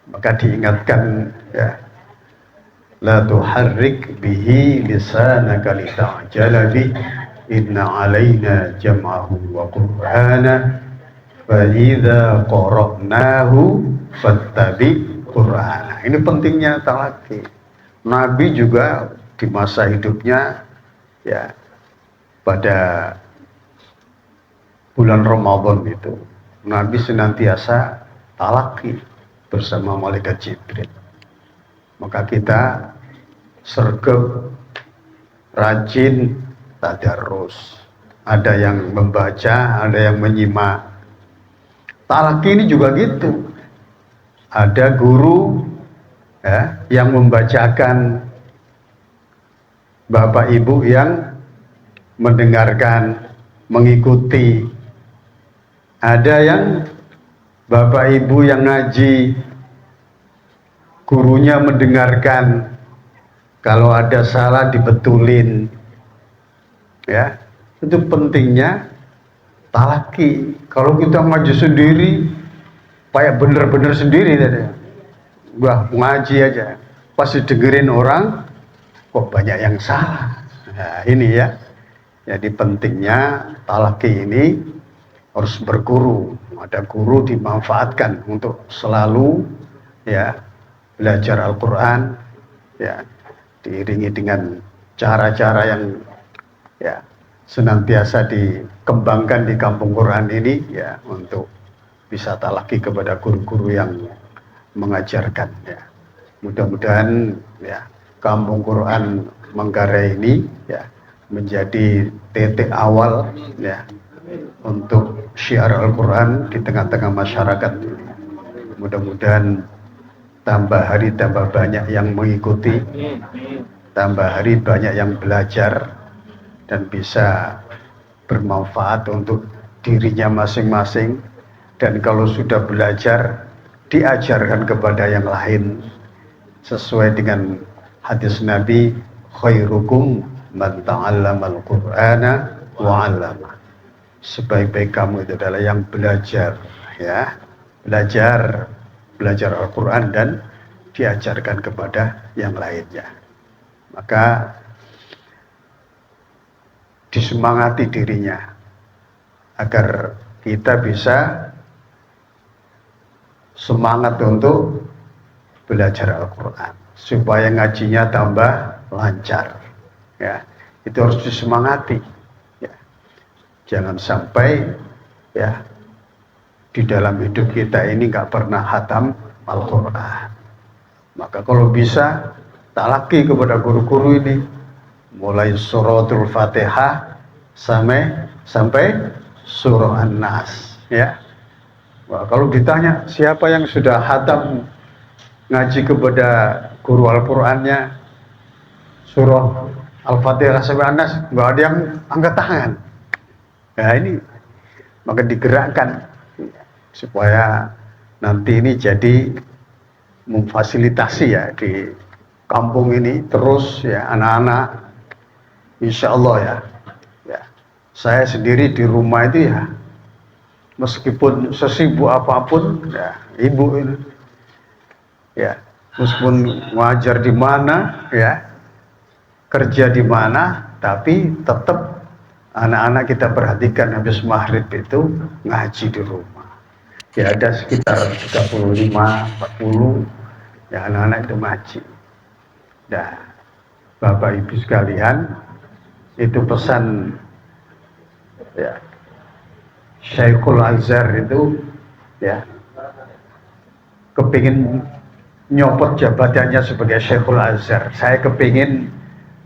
S12: maka diingatkan, ya, la tuharrik bihi lisanaka lita'jala bih inna alaina jam'ahu wa qur'ana fa idza qara'nahu fattabi qur'ana. Ini pentingnya talaki. Nabi juga di masa hidupnya, ya, pada bulan Ramadan itu Nabi senantiasa talaki bersama malaikat Jibril. Maka kita sergap, rajin tadarus. Ada yang membaca, ada yang menyimak. Talaki ini juga gitu. Ada guru, ya, yang membacakan, Bapak Ibu yang mendengarkan, mengikuti. Ada yang Bapak Ibu yang ngaji, gurunya mendengarkan, kalau ada salah dibetulin. Ya, itu pentingnya talaki. Kalau kita ngaji sendiri, kayak bener-bener sendiri tadi. Wah, ngaji aja, pas didengerin orang, kok banyak yang salah. Nah, ini ya. Jadi pentingnya talaki ini harus berguru. Ada guru dimanfaatkan untuk selalu, ya, belajar Al-Quran, ya, diiringi dengan cara-cara yang ya senantiasa dikembangkan di kampung Quran ini ya, untuk bisa talaki kepada guru-guru yang mengajarkan ya. Mudah-mudahan ya kampung Quran Manggarai ini ya menjadi titik awal ya untuk syiar Al-Quran di tengah-tengah masyarakat. Mudah-mudahan tambah hari tambah banyak yang mengikuti, tambah hari banyak yang belajar dan bisa bermanfaat untuk dirinya masing-masing, dan kalau sudah belajar diajarkan kepada yang lain sesuai dengan hadis Nabi, khairukum man ta'allamal Qur'ana wa 'allama. Sebaik-baik kamu itu adalah yang belajar ya, belajar Al-Quran dan diajarkan kepada yang lainnya. Maka disemangati dirinya agar kita bisa semangat untuk belajar Al-Quran supaya ngajinya tambah lancar ya. Itu harus disemangati ya. Jangan sampai ya di dalam hidup kita ini nggak pernah khatam Al-Quran. Maka kalau bisa talaki kepada guru-guru ini, mulai suratul Fatihah sampai surah An-Nas ya. Wah, kalau ditanya siapa yang sudah khatam ngaji kepada guru Al-Qurannya surah Al-Fatihah sampai An-Nas, nggak ada yang angkat tangan. Nah ini maka digerakkan supaya nanti ini jadi memfasilitasi ya di kampung ini terus ya, anak-anak insya Allah ya. Saya sendiri di rumah itu ya, meskipun sesibuk apapun ya, ibu ini ya, meskipun ngajar di mana ya, kerja di mana, tapi tetap anak-anak kita perhatikan habis maghrib itu ngaji di rumah. Ya ada sekitar 35-40 ya anak-anak itu ngaji. Nah, Bapak Ibu sekalian, itu pesan ya Syekhul Azhar itu ya kepingin nyopot jabatannya sebagai Syekhul Azhar. Saya kepingin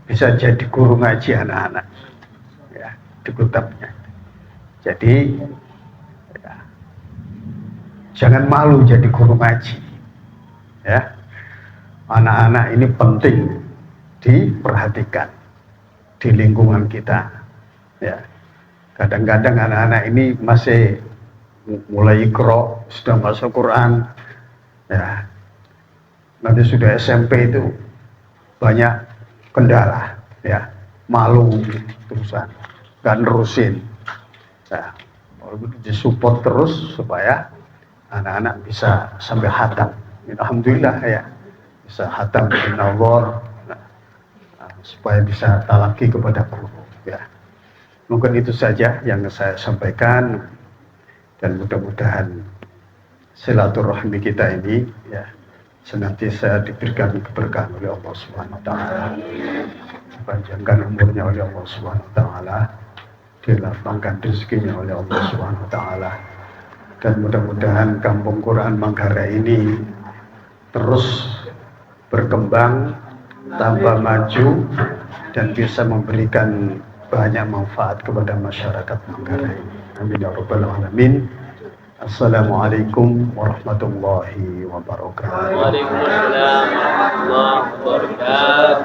S12: bisa jadi guru ngaji anak-anak ya di Kutapnya. Jadi ya, jangan malu jadi guru ngaji ya. Anak-anak ini penting diperhatikan di lingkungan kita ya. Kadang-kadang anak-anak ini masih mulai Iqra, sudah masuk Quran ya, nanti sudah SMP itu banyak kendala ya, malu terusan gak nerusin ya. Disupport terus supaya anak-anak bisa sampai khatam. Alhamdulillah ya, bisa khatam dengan Allah, supaya bisa talaki kepada guru ya. Mungkin itu saja yang saya sampaikan, dan mudah-mudahan silaturahmi kita ini ya senantiasa diberikan keberkahan oleh Allah Subhanahu wa taala, dipanjangkan umurnya oleh Allah Subhanahu wa taala, dilapangkan rezekinya oleh Allah Subhanahu wa taala, dan mudah-mudahan kampung Quran Manggarai ini terus berkembang, tambah maju, dan bisa memberikan banyak manfaat kepada masyarakat Manggarai. Amin ya rabbal alamin. Assalamualaikum warahmatullahi wabarakatuh.
S2: Waalaikumsalam warahmatullahi wabarakatuh.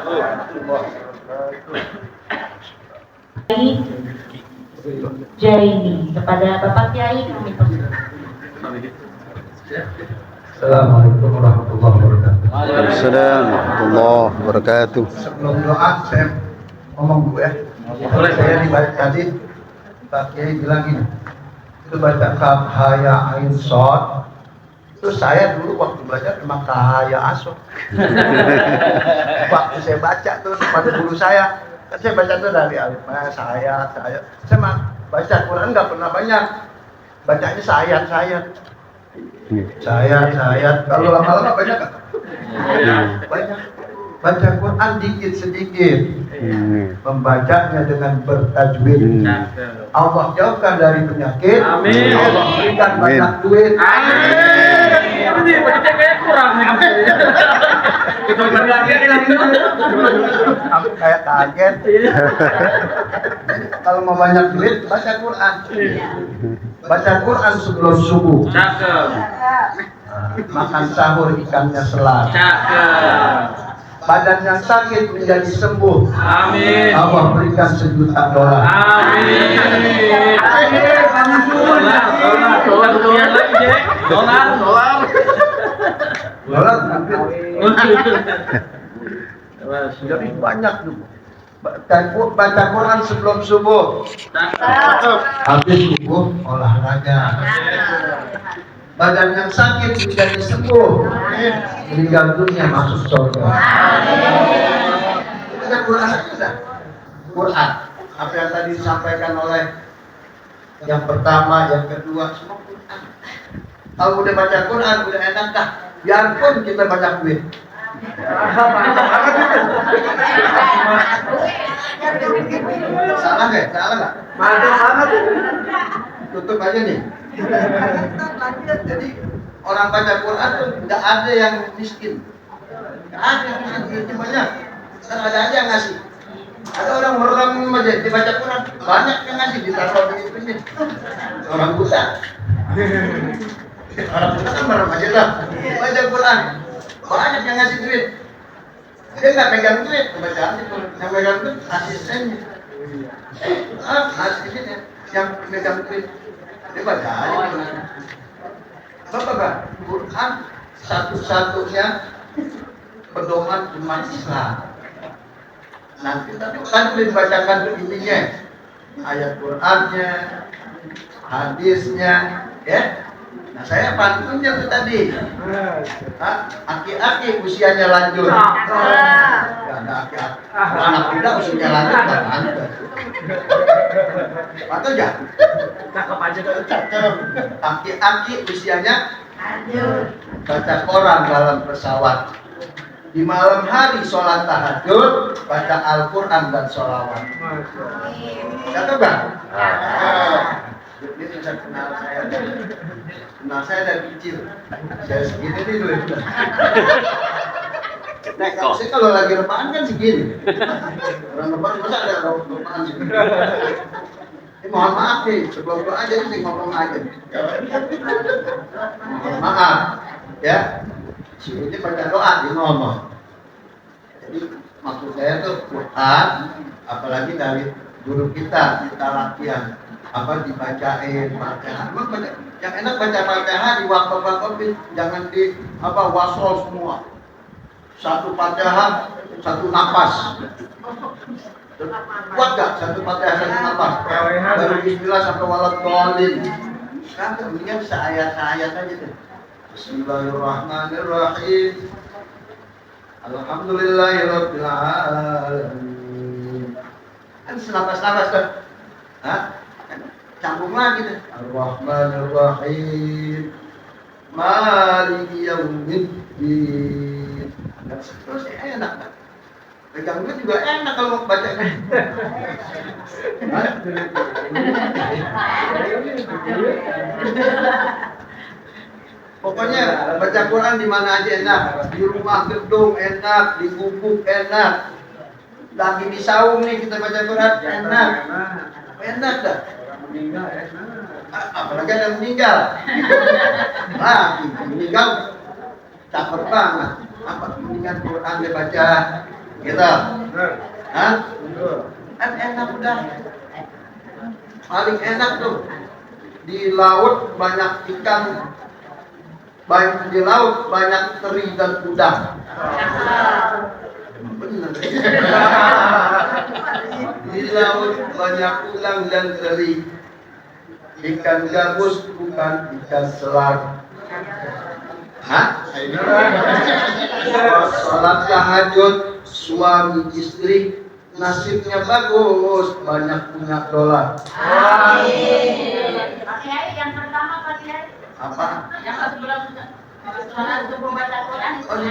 S3: Jaini kepada Bapak Kiai kami persilakan.
S9: Assalamualaikum warahmatullahi wabarakatuh.
S12: Waalaikumsalam warahmatullahi wabarakatuh.
S11: Sebelum doa saya ngomong dulu ya. Oleh saya dibaca tadi, Pak Kiai bilang gini, itu baca kaf haya ain shad. Itu saya dulu waktu belajar memang kahaya asok. Waktu saya baca tuh pada guru saya, kan saya baca tuh dari alif saya. Saya mah baca Quran nggak pernah banyak, bacanya sayat. Kalau lama-lama banyak kan? Banyak. baca Quran dikit sedikit, membacanya dengan bertajwid. Allah jauhkan dari penyakit.
S9: Amin.
S11: Allah berikan banyak duit. Aku kayak kaget. Kalau mau banyak duit, baca Quran. Baca Quran sebelum subuh. Makan sahur ikannya selar. Badan yang sakit menjadi sembuh.
S9: Amin.
S11: Allah berikan $1 juta.
S9: Amin.
S11: Dolar hampir. Jadi banyak tuh. Baca Quran sebelum subuh. Habis subuh olahraga. Badan yang sakit menjadi sembuh. Meninggal dunia masuk surga. Baca Quran aja. Quran. Apa yang tadi disampaikan oleh yang pertama, yang kedua, semua Quran. Kalau udah baca Quran, udah enak dah. Biarpun kita banyak duit. Salah nggak? Salah nggak? Mana tuh? Tutup aja nih. Jadi orang baca Quran tuh tidak ada yang miskin. Nggak ada yang miskin, duitnya banyak. Dan ada aja yang ngasih. Ada orang aja dibaca Quran, banyak yang ngasih, ditaruh di orang buta. Orang buta kan merem aja lah. Baca Quran, banyak yang ngasih duit. Dia nggak pegang duit, bacaan itu. Yang pegang duit asistennya. Asistennya yang pegang duit. Dia baca aja. Bapak, Quran satu-satunya pedoman umat Islam. Nanti kan dibacakan tuh intinya, ayat Qurannya, hadisnya, ya. Nah saya pantunnya tuh tadi. Aki-aki usianya lanjut. Gak ada aki-aki. Anak muda usianya lanjut gak lanjut. Atau ya? Cakep aja tuh. Cakep. Aki-aki usianya lanjut. Baca Quran dalam pesawat. Di malam hari sholat tahajud, baca Al-Quran dan sholawat. Cakep gak? Ini bisa kenal saya. Kenal saya dari kecil. Saya segini nih dulu. Nah, kalau lagi rebahan kan segini. Orang rebahan masa ada rebahan segini. Mohon maaf nih, sebelum doa aja nih ngomong aja. Mohon maaf, ya. Ini baca doa di ngomong. Jadi maksud saya tuh Quran, apalagi dari guru kita latihan apa dibacain Fatihah. Emang baca, yang enak baca Fatihah di waktu jangan di apa wasol semua. Satu Fatihah, satu napas. Kuat gak satu Fatihah satu napas? Dari Bismillah sampai waladhdallin. Kan mendingan seayat-ayat aja deh. Bismillahirrahmanirrahim. Alhamdulillahirabbil alamin. Kan senapas-napas kan? Hah? Campur lagi deh. Ar-Rahmanir-Rahim. Maliki yaumiddin. Dan seterusnya enak kan? Pegang duit juga enak kalau mau baca kan? Pokoknya baca Quran di mana aja enak, di rumah gedung enak, di gubuk enak, lagi di saung nih kita baca Quran enak, enak dah. Apalagi ada yang meninggal, meninggal caper banget. Apa mendingan Quran dibaca, gitu? Hah? Kan enak udah. Paling enak tuh di laut banyak ikan. Baik di laut banyak teri dan udang. Benar. Di laut banyak udang dan teri. Ikan gabus bukan ikan selar. Hah? Salat tahajud suami istri nasibnya bagus, banyak punya dolar.
S6: Amin. Yang pertama Pak Kiai.
S11: Apa?
S6: Yang sebelum sholat subuh baca Quran.
S11: Oh, ini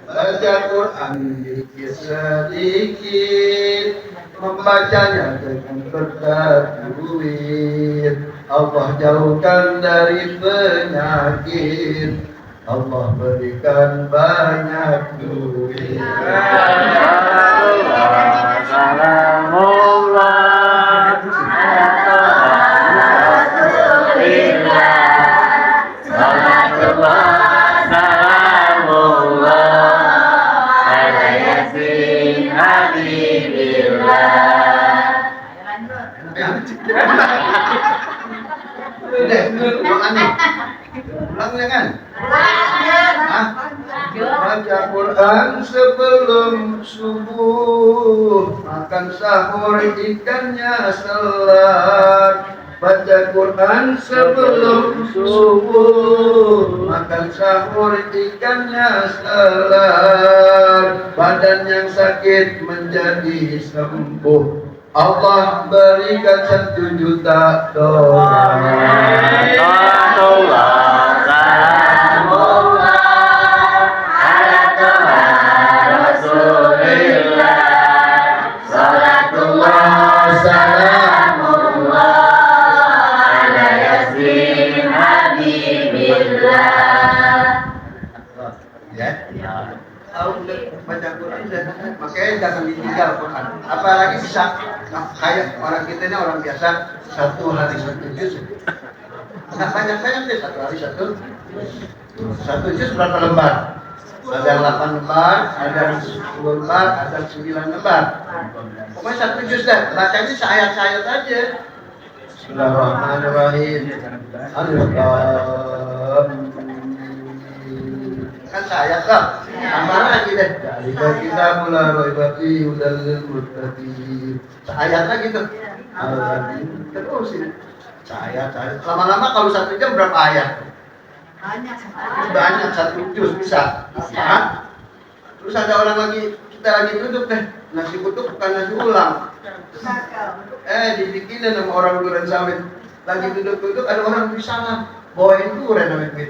S11: Baca Quran dikit sedikit, membacanya dengan bertajwid. Allah jauhkan dari penyakit, Allah berikan banyak duit. Ulangnya kan? Baca Quran sebelum subuh, makan sahur ikannya salat. Baca Quran sebelum subuh, makan sahur ikannya salat. Badan yang sakit menjadi sembuh, Allah berikan 1 juta dolar. Baca Quran makanya jangan ditinggal Quran. Apalagi bisa kayak orang kita ini orang biasa 1 hari 1 juz. Nah, banyak-banyak deh 1 hari 1 juz berapa lembar? Ada 8 lembar, ada 10 lembar, ada 9 lembar. Pokoknya 1 juz deh. Bacanya seayat-ayat aja. Bismillahirrahmanirrahim. Kan saya kan tambah lagi deh. Jika kita mulai roibati udalil muttaqin. Ayat lagi tuh. Terus ini. Saya. Lama-lama kalau 1 jam berapa ayat? Banyak 1 juz bisa. Terus ada orang lagi, kita lagi duduk deh. Nasi kutuk bukan nasi ulam. Dibikinin sama orang Duren Sawit. Lagi duduk-duduk ada orang di sana. Bawain durian namanya duit.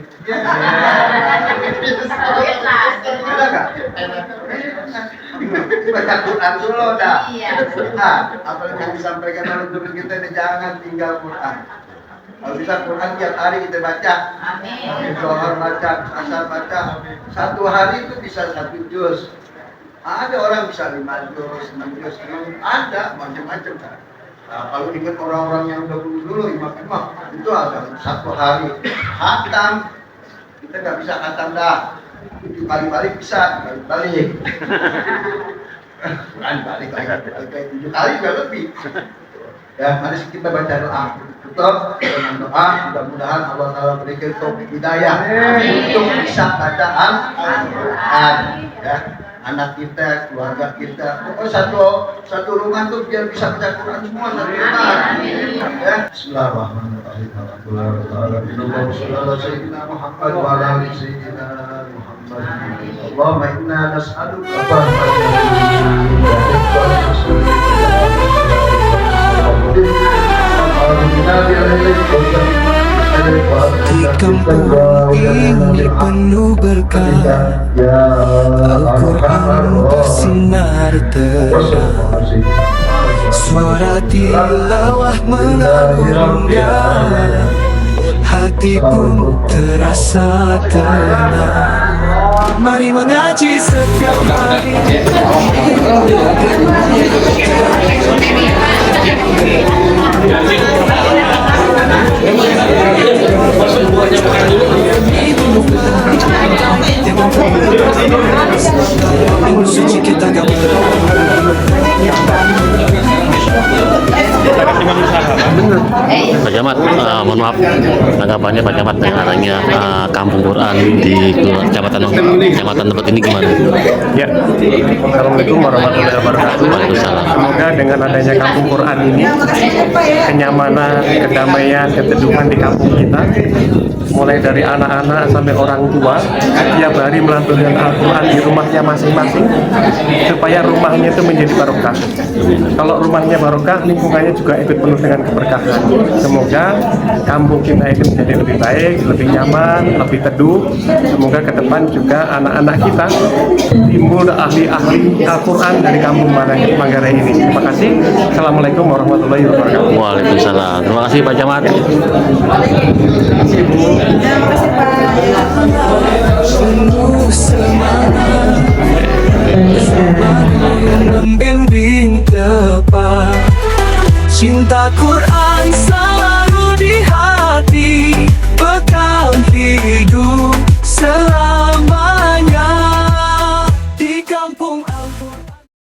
S11: Ada nggak? Baca Quran dulu dah. Apalagi yang disampaikan oleh guru kita ini, jangan tinggal Quran. Kalau bisa Quran tiap hari kita baca. Zohor baca, asar baca. 1 hari itu bisa 1 juz. Ada orang bisa 5 juz, 6 juz, ada macam-macam kan. Nah, kalau ingat orang-orang yang dulu imam-imam itu ada 1 hari khatam, kita nggak bisa khatam dah. 7 kali balik bisa, balik. Bukan balik 7 kali juga lebih. Ya, mari kita baca doa. Tutup dengan doa, mudah-mudahan Allah Taala berikan taufik hidayah untuk bisa baca Al-Quran. Ya. Anak kita, keluarga kita, pokoknya satu rumah tuh biar bisa baca Quran semua satu rumah. Ya. Bismillahirrahmanirrahim. Allahumma inna nas'aluka
S1: di kampung ini penuh berkah, Al-Quran bersinar terang, suara tilawah mengagumkan, hati pun terasa tenang. Mari mengaji setiap hari. Suci kita
S13: Pak Camat, mohon maaf tanggapannya Pak Camat dengan adanya kampung Quran di Kecamatan Tebet ini gimana?
S8: Ya, Assalamualaikum warahmatullahi wabarakatuh.
S13: Waalaikumsalam.
S8: Semoga dengan adanya kampung Quran ini, kenyamanan, kedamaian, keteduhan di kampung kita, mulai dari anak-anak sampai orang tua, tiap hari melantunkan Al-Quran di rumahnya masing-masing, supaya rumahnya itu menjadi barokah. Kalau rumahnya barokah, lingkungannya juga juga ikut penuh dengan keberkahan. Semoga kampung kita ini menjadi lebih baik, lebih nyaman, lebih teduh. Semoga ke depan juga anak-anak kita timbul ahli-ahli Al-Quran dari kampung Manggarai ini. Terima kasih. Assalamualaikum warahmatullahi wabarakatuh.
S13: Waalaikumsalam. Terima kasih Pak Camat.
S1: Sungguh semangat membimbing tepat cinta Quran